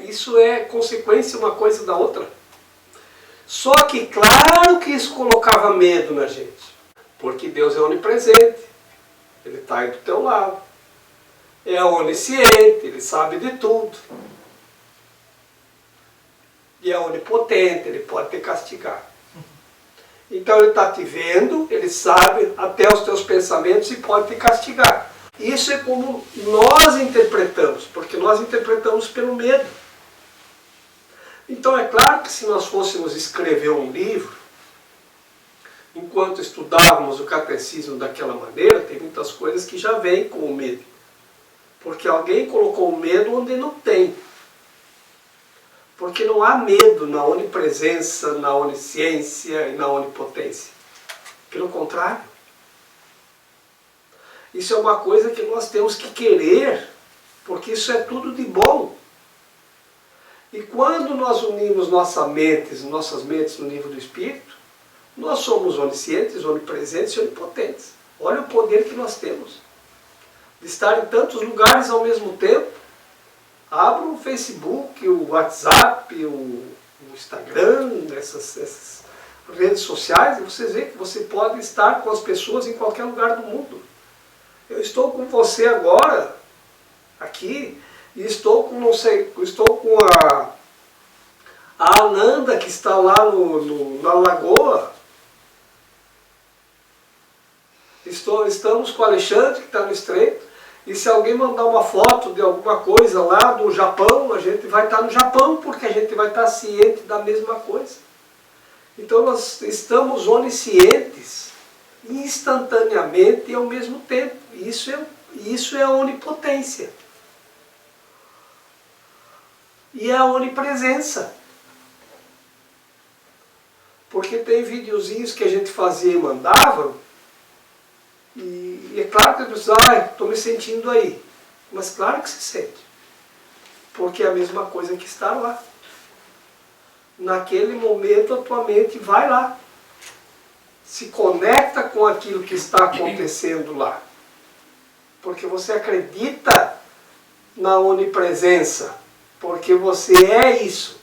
Isso é consequência uma coisa da outra. Só que claro que isso colocava medo na gente. Porque Deus é onipresente. Ele está aí do teu lado. É onisciente, Ele sabe de tudo. E é onipotente, Ele pode te castigar. Então Ele está te vendo, Ele sabe até os teus pensamentos e pode te castigar. Isso é como nós interpretamos, porque nós interpretamos pelo medo. Então é claro que se nós fôssemos escrever um livro, enquanto estudávamos o catecismo daquela maneira, tem muitas coisas que já vêm com o medo. Porque alguém colocou o medo onde não tem. Porque não há medo na onipresença, na onisciência e na onipotência. Pelo contrário. Isso é uma coisa que nós temos que querer, porque isso é tudo de bom. E quando nós unimos nossas mentes no nível do Espírito, nós somos oniscientes, onipresentes e onipotentes. Olha o poder que nós temos. de estar em tantos lugares ao mesmo tempo. Abra o Facebook, o WhatsApp, o Instagram, essas redes sociais, e vocês veem que você pode estar com as pessoas em qualquer lugar do mundo. Eu estou com você agora, aqui, e estou com, não sei, estou com a Ananda, que está lá na Lagoa. Estamos com o Alexandre, que está no Estreito. E se alguém mandar uma foto de alguma coisa lá do Japão, a gente vai estar no Japão, porque a gente vai estar ciente da mesma coisa. Então nós estamos oniscientes, instantaneamente e ao mesmo tempo. Isso é a onipotência. E é a onipresença. Porque tem videozinhos que a gente fazia e mandava, e é claro que a pessoa estou me sentindo aí. Mas claro que se sente. Porque é a mesma coisa que estar lá. Naquele momento a tua mente vai lá. Se conecta com aquilo que está acontecendo lá. Porque você acredita na onipresença. Porque você é isso.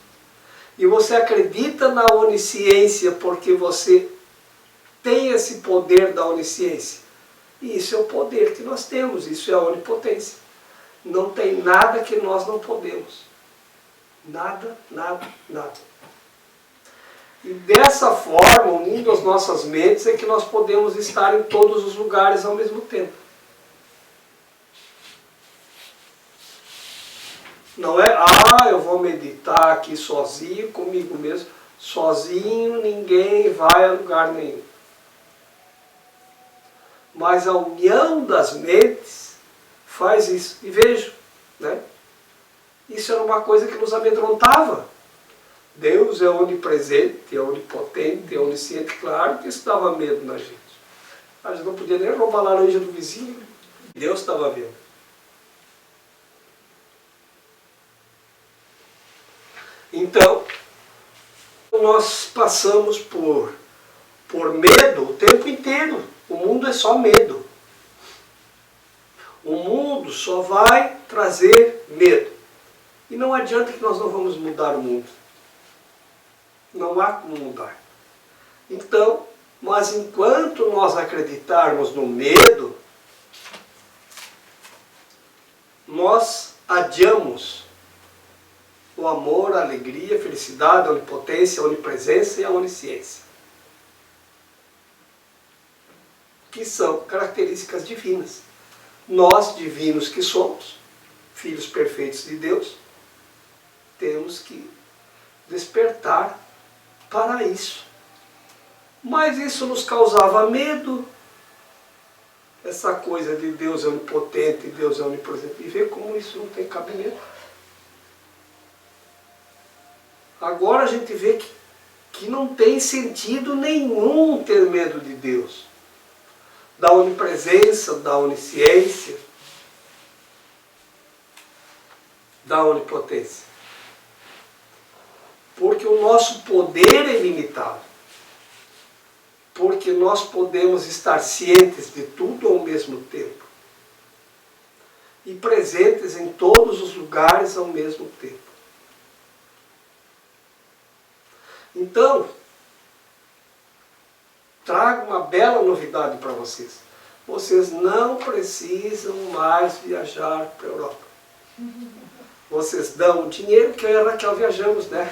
E você acredita na onisciência porque você tem esse poder da onisciência. E isso é o poder que nós temos, isso é a onipotência. Não tem nada que nós não podemos. Nada, nada, nada. E dessa forma, unindo as nossas mentes, é que nós podemos estar em todos os lugares ao mesmo tempo. Não é, eu vou meditar aqui sozinho, comigo mesmo. Sozinho ninguém vai a lugar nenhum. Mas a união das mentes faz isso. E vejo, né? Isso era uma coisa que nos amedrontava. Deus é onipresente, é onipotente, é onisciente. Claro que isso dava medo na gente. A gente não podia nem roubar a laranja do vizinho. Deus estava vendo. Então, nós passamos por medo o tempo inteiro. O mundo é só medo. O mundo só vai trazer medo. E não adianta que nós não vamos mudar o mundo. Não há como mudar. Então, mas enquanto nós acreditarmos no medo, nós adiamos o amor, a alegria, a felicidade, a onipotência, a onipresença e a onisciência. Que são características divinas. Nós, divinos que somos, filhos perfeitos de Deus, temos que despertar para isso. Mas isso nos causava medo. Essa coisa de Deus é onipotente, Deus é onipresente. E ver como isso não tem cabimento. Agora a gente vê que não tem sentido nenhum ter medo de Deus. Da onipresença, da onisciência, da onipotência. Porque o nosso poder é ilimitado. Porque nós podemos estar cientes de tudo ao mesmo tempo. E presentes em todos os lugares ao mesmo tempo. Então, trago uma bela novidade para vocês. Vocês não precisam mais viajar para a Europa. Vocês dão o dinheiro que eu e a Raquel viajamos, né?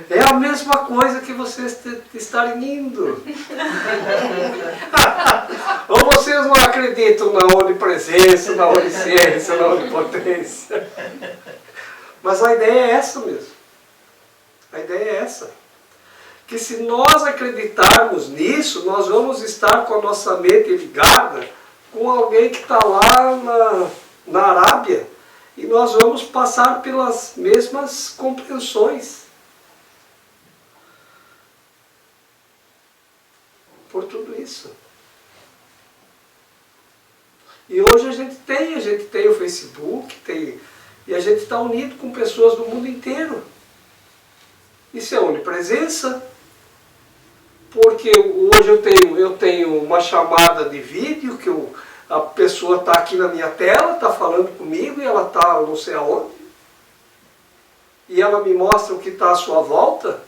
É a mesma coisa que vocês estarem indo. Ou vocês não acreditam na onipresença, na onisciência, na onipotência. Mas a ideia é essa mesmo. A ideia é essa. Que se nós acreditarmos nisso, nós vamos estar com a nossa mente ligada com alguém que está lá na Arábia. E nós vamos passar pelas mesmas compreensões. Por tudo isso. E hoje a gente tem o Facebook, e a gente está unido com pessoas do mundo inteiro. Isso é onipresença. Porque hoje eu tenho uma chamada de vídeo que a pessoa está aqui na minha tela, está falando comigo e ela está não sei aonde. E ela me mostra o que está à sua volta.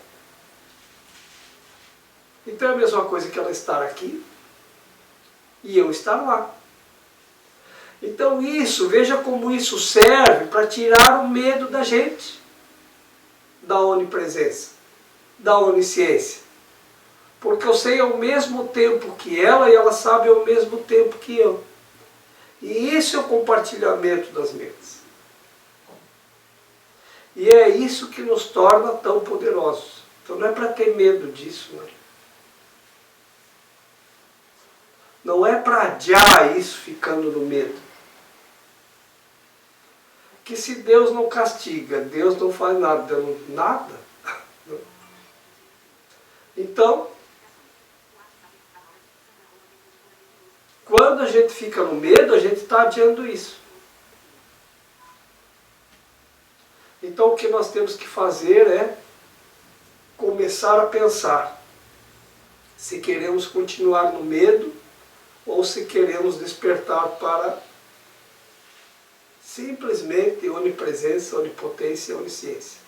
Então é a mesma coisa que ela estar aqui e eu estar lá. Então isso, veja como isso serve para tirar o medo da gente, da onipresença, da onisciência. Porque eu sei ao mesmo tempo que ela e ela sabe ao mesmo tempo que eu. E isso é o compartilhamento das mentes. E é isso que nos torna tão poderosos. Então não é para ter medo disso, né? Não é para adiar isso ficando no medo. Que se Deus não castiga, Deus não faz nada, nada. Então, quando a gente fica no medo, a gente está adiando isso. Então o que nós temos que fazer é começar a pensar se queremos continuar no medo ou se queremos despertar para simplesmente onipresença, onipotência e onisciência.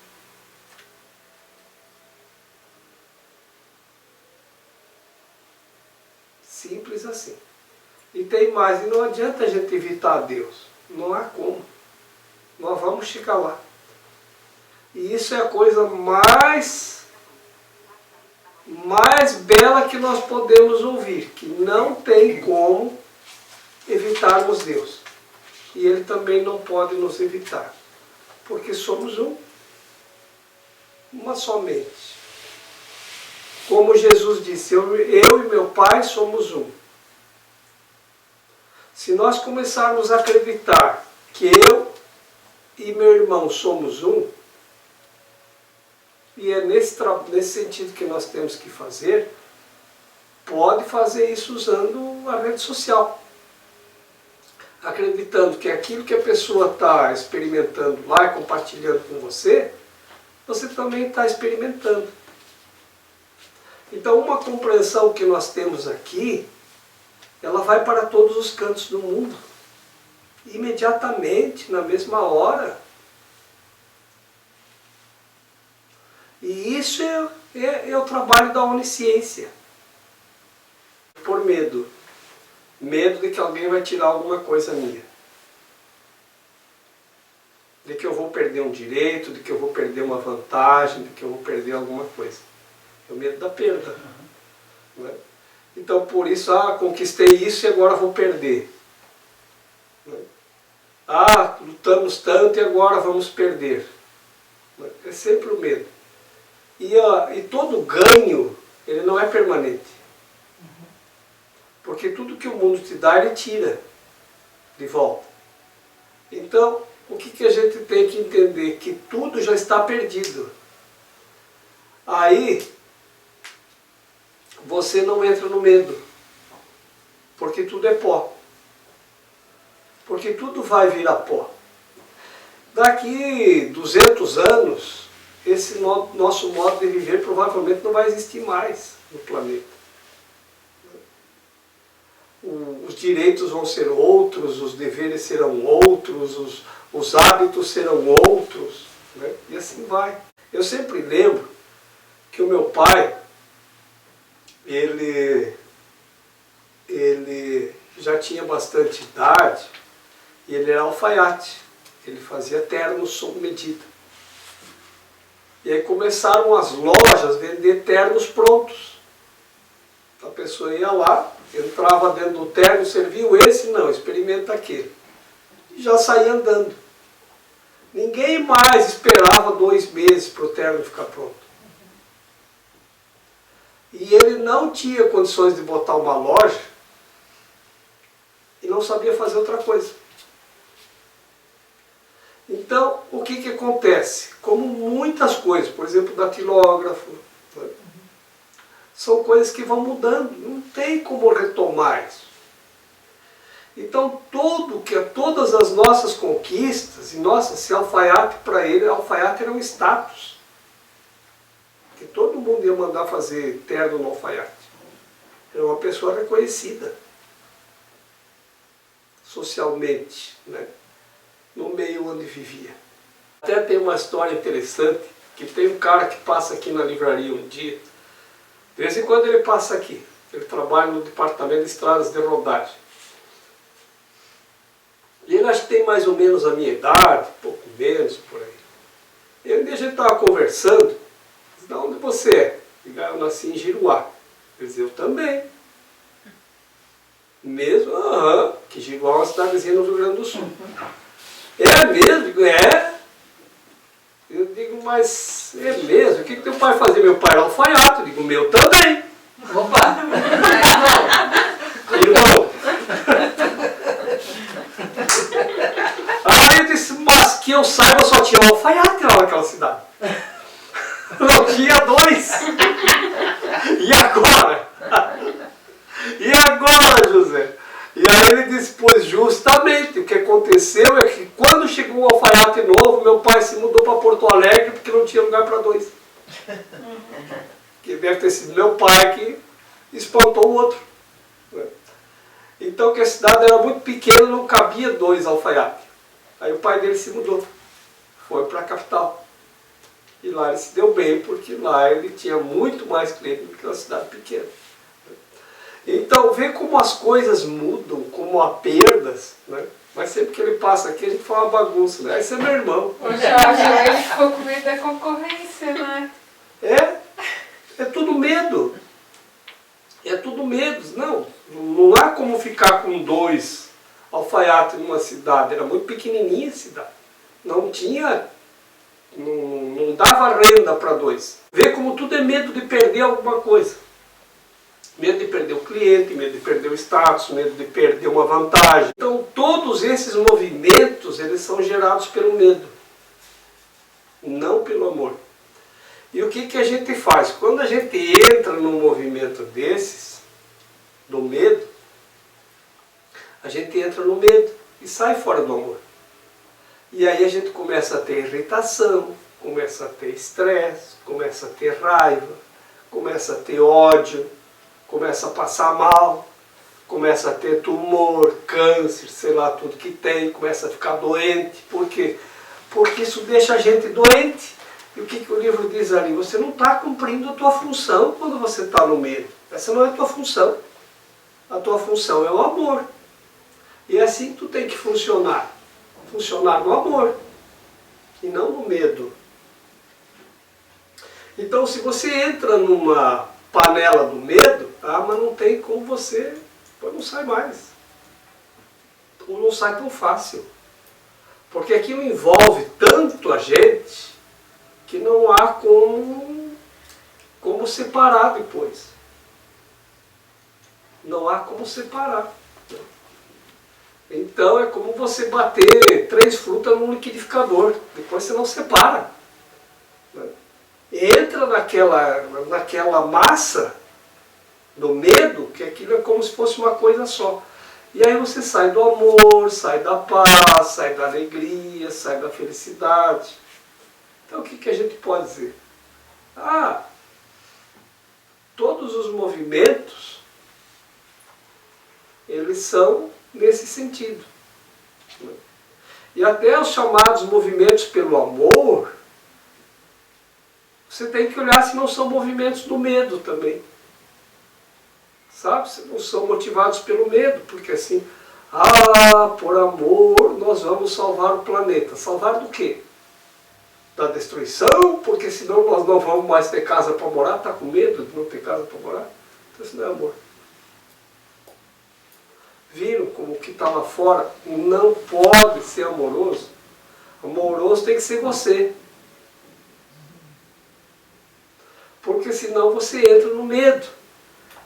Simples assim. E tem mais, e não adianta a gente evitar Deus. Não há como. Nós vamos chegar lá. E isso é a coisa mais bela que nós podemos ouvir, que não tem como evitarmos Deus. E Ele também não pode nos evitar, porque somos uma só mente. Como Jesus disse, eu e meu Pai somos um. Se nós começarmos a acreditar que eu e meu irmão somos um, e é nesse sentido que nós temos que fazer, pode fazer isso usando a rede social. Acreditando que aquilo que a pessoa está experimentando lá e compartilhando com você, você também está experimentando. Então uma compreensão que nós temos aqui, ela vai para todos os cantos do mundo. Imediatamente, na mesma hora. E isso é o trabalho da onisciência. Por medo. Medo de que alguém vai tirar alguma coisa minha. De que eu vou perder um direito, de que eu vou perder uma vantagem, de que eu vou perder alguma coisa. É o medo da perda. Né? Então por isso, conquistei isso e agora vou perder. Né? Lutamos tanto e agora vamos perder. Né? É sempre o medo. E todo ganho, ele não é permanente. Porque tudo que o mundo te dá, ele tira de volta. Então, o que a gente tem que entender? Que tudo já está perdido. Aí, você não entra no medo. Porque tudo é pó. Porque tudo vai virar pó. Daqui 200 anos, esse nosso modo de viver provavelmente não vai existir mais no planeta. Os direitos vão ser outros, os deveres serão outros, os hábitos serão outros, né? E assim vai. Eu sempre lembro que o meu pai, ele já tinha bastante idade e ele era alfaiate, ele fazia ternos sob medida. E aí começaram as lojas a vender ternos prontos. A pessoa ia lá, entrava dentro do terno, serviu esse? Não, experimenta aquele. E já saía andando. Ninguém mais esperava 2 meses para o terno ficar pronto. E ele não tinha condições de botar uma loja e não sabia fazer outra coisa. Então, o que acontece? Como muitas coisas, por exemplo, datilógrafo, né? São coisas que vão mudando, não tem como retomar isso. Então, todas as nossas conquistas, e nossa, se alfaiate para ele, alfaiate era um status. que todo mundo ia mandar fazer terno no alfaiate. Era uma pessoa reconhecida socialmente, né? No meio onde vivia. Até tem uma história interessante, que tem um cara que passa aqui na livraria um dia. De vez em quando ele passa aqui. Ele trabalha no departamento de estradas de rodagem. E ele acho que tem mais ou menos a minha idade, pouco menos, por aí. E um dia a gente estava conversando, disse, de onde você é? Eu nasci em Giruá. Ele disse, eu também. Mesmo? Aham, que Giruá é uma cidadezinha no Rio Grande do Sul. É mesmo? Digo, é. Eu digo, mas é mesmo? O que teu pai fazia? Meu pai era alfaiate. Eu digo, meu também. Opa! Irmão. Aí eu disse, mas que eu saiba só tinha um alfaiate lá naquela cidade. Não tinha dois. E agora? E agora, José? E aí ele disse, pois justamente, o que aconteceu é que quando chegou um alfaiate novo, meu pai se mudou para Porto Alegre porque não tinha lugar para dois. Que deve ter sido meu pai que espantou o outro. Então que a cidade era muito pequena, não cabia dois alfaiates. Aí o pai dele se mudou, foi para a capital. E lá ele se deu bem, porque lá ele tinha muito mais cliente do que uma cidade pequena. Então, vê como as coisas mudam, como há perdas, né? Mas sempre que ele passa aqui, a gente fala uma bagunça, né? Esse é meu irmão. O Jorge, ele ficou com medo da concorrência, né? É tudo medo. É tudo medo. Não há como ficar com dois alfaiates numa cidade. Era muito pequenininha a cidade. Não tinha, não dava renda para dois. Vê como tudo é medo de perder alguma coisa. Medo de perder o cliente, medo de perder o status, medo de perder uma vantagem. Então todos esses movimentos, eles são gerados pelo medo, não pelo amor. E o que a gente faz? Quando a gente entra num movimento desses, do medo, a gente entra no medo e sai fora do amor. E aí a gente começa a ter irritação, começa a ter estresse, começa a ter raiva, começa a ter ódio, começa a passar mal, começa a ter tumor, câncer, sei lá, tudo que tem, começa a ficar doente. Por quê? Porque isso deixa a gente doente. E o que o livro diz ali? Você não está cumprindo a tua função quando você está no medo. Essa não é a tua função. A tua função é o amor. E é assim que tu tem que funcionar. Funcionar no amor e não no medo. Então, se você entra numa panela do medo, mas não tem como você, não sai mais. Ou não sai tão fácil. Porque aquilo envolve tanto a gente que não há como separar depois. Não há como separar. Então é como você bater 3 frutas num liquidificador. Depois você não separa. Entra naquela massa do medo, que aquilo é como se fosse uma coisa só. E aí você sai do amor, sai da paz, sai da alegria, sai da felicidade. Então o que a gente pode dizer? Todos os movimentos, eles são nesse sentido. E até os chamados movimentos pelo amor, você tem que olhar se não são movimentos do medo também. Sabe? Se não são motivados pelo medo, porque assim, por amor nós vamos salvar o planeta. Salvar do quê? Da destruição? Porque senão nós não vamos mais ter casa para morar. Está com medo de não ter casa para morar? Então isso não é amor. Viram como o que está lá fora não pode ser amoroso? Amoroso tem que ser você. Porque senão você entra no medo.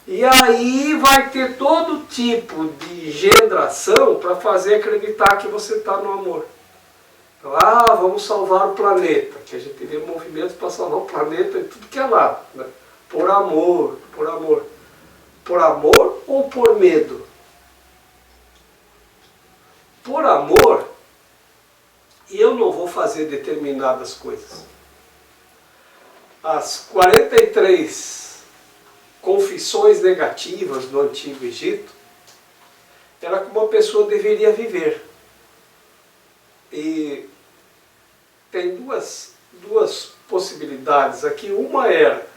E aí vai ter todo tipo de engendração para fazer acreditar que você está no amor. Então, vamos salvar o planeta. Que a gente vê movimentos para salvar o planeta em tudo que é lado. Né? Por amor, por amor. Por amor ou por medo? Por amor, eu não vou fazer determinadas coisas. as 43 confissões negativas do Antigo Egito, era como uma pessoa deveria viver. E tem duas possibilidades aqui. Uma era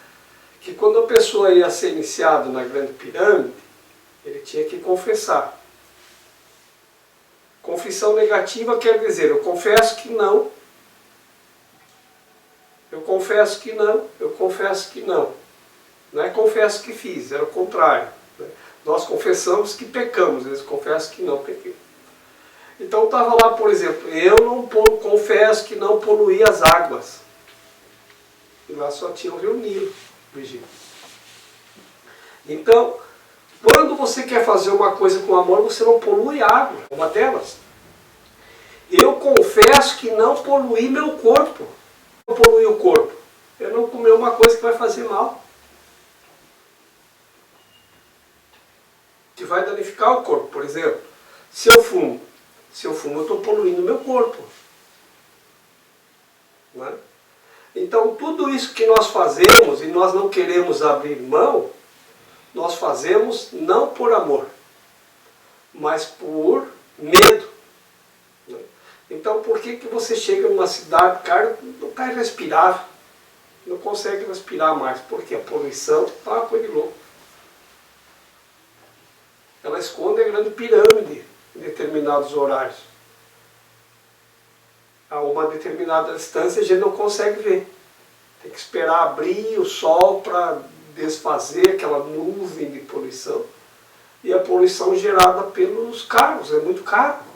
que quando a pessoa ia ser iniciado na Grande Pirâmide, ele tinha que confessar. Confissão negativa quer dizer, eu confesso que não, eu confesso que não, eu confesso que não. Não é confesso que fiz, era o contrário. Nós confessamos que pecamos, eles confessam que não pequei. Então estava lá, por exemplo, eu não confesso que não poluí as águas. E lá só tinha o rio Nilo, no Egito. Então, quando você quer fazer uma coisa com amor, você não polui a água, uma delas. Eu confesso que não poluí meu corpo. Não poluí o corpo. Eu não comi uma coisa que vai fazer mal. Que vai danificar o corpo, por exemplo. Se eu fumo, eu estou poluindo meu corpo. Não é? Então, tudo isso que nós fazemos e nós não queremos abrir mão, nós fazemos não por amor, mas por medo. Então, por que você chega numa cidade, cara, não está irrespirável, não consegue respirar mais? Porque a poluição está uma coisa de louco. Ela esconde a Grande Pirâmide em determinados horários. A uma determinada distância a gente não consegue ver. Tem que esperar abrir o sol para desfazer aquela nuvem de poluição. E a poluição gerada pelos carros, é muito caro.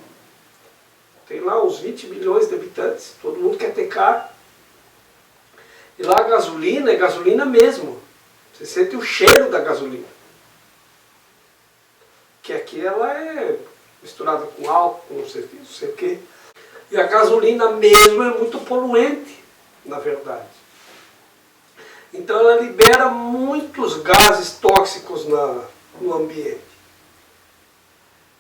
Tem lá uns 20 milhões de habitantes, todo mundo quer ter carro. E lá a gasolina é gasolina mesmo. Você sente o cheiro da gasolina. Que aqui ela é misturada com álcool, não sei o quê. E a gasolina mesmo é muito poluente, na verdade. Então ela libera muitos gases tóxicos no ambiente.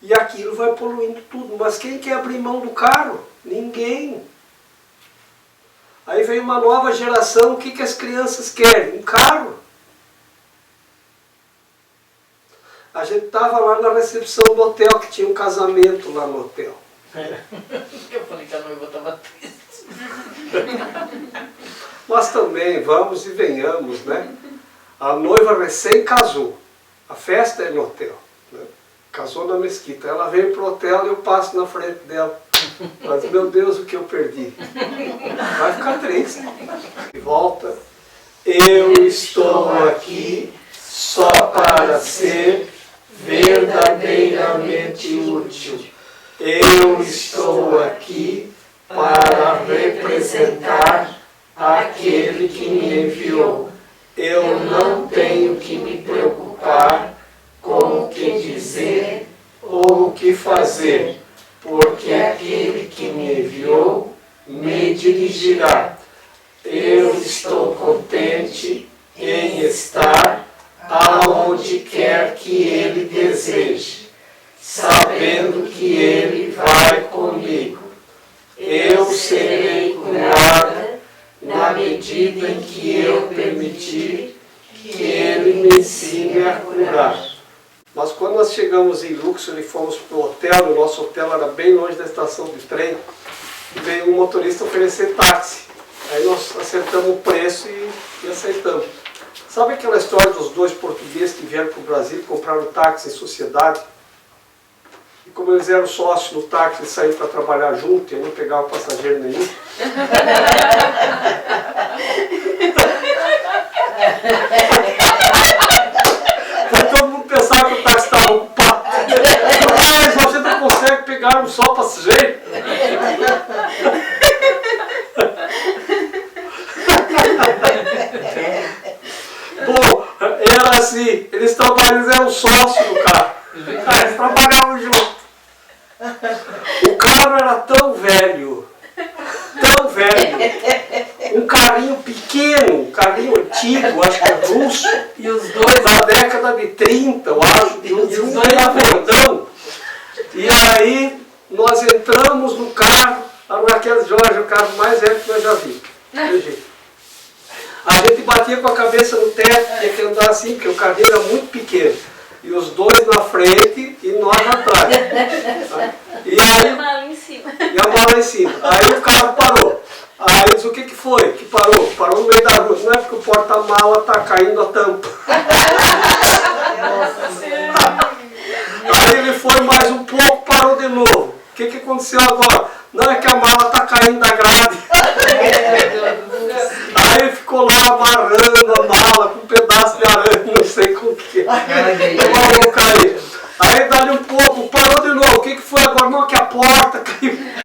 E aquilo vai poluindo tudo. Mas quem quer abrir mão do carro? Ninguém. Aí vem uma nova geração, o que as crianças querem? Um carro. A gente estava lá na recepção do hotel, que tinha um casamento lá no hotel. Eu falei que a noiva estava triste. Nós também, vamos e venhamos, né? A noiva recém casou. A festa é no hotel. Né? Casou na mesquita. Ela veio para o hotel e eu passo na frente dela. Mas, meu Deus, o que eu perdi. Vai ficar triste. E volta. Eu estou aqui só para ser verdadeiramente útil. Eu estou aqui para representar aquele que me enviou. Eu não tenho que me preocupar com o que dizer ou o que fazer, porque aquele que me enviou me dirigirá. Eu estou contente em estar aonde quer que Ele deseje, sabendo que Ele vai comigo. Eu serei curada na medida em que eu permitir que Ele me ensine a curar. Mas quando nós chegamos em Luxor e fomos para o hotel, o nosso hotel era bem longe da estação de trem, veio um motorista oferecer táxi. Aí nós acertamos o preço e aceitamos. Sabe aquela história dos dois portugueses que vieram para o Brasil e compraram táxi em sociedade? E como eles eram sócios no táxi, eles saíram para trabalhar junto e não pegavam passageiro nenhum. Todo mundo pensava que o táxi estava ocupado. Mas você não consegue pegar um só passageiro. Bom, era assim, eles eram sócios do carro. Eles trabalhavam juntos. O carro era tão velho, um carrinho pequeno, um carrinho antigo, acho que é russo, E os dois da década de 30, eu acho, e um lavandão. E aí nós entramos no carro, aqueles Jorge, o carro mais velho que nós já vimos. A gente batia com a cabeça no teto, tinha que andar assim, porque o carrinho era muito pequeno. E os dois na frente e nós atrás. E aí, A mala em cima. e a mala em cima. Aí o carro parou. Aí eu disse, o que que foi? Que parou? Parou no meio da rua. Não é porque o porta-mala está caindo a tampa. Aí ele foi mais um pouco, parou de novo. O que que aconteceu agora? Não, é que a mala está caindo da grade. Aí ele ficou lá amarrando a mala com um pedaço de arame, não sei com o que. Ai, ai, ai. Uma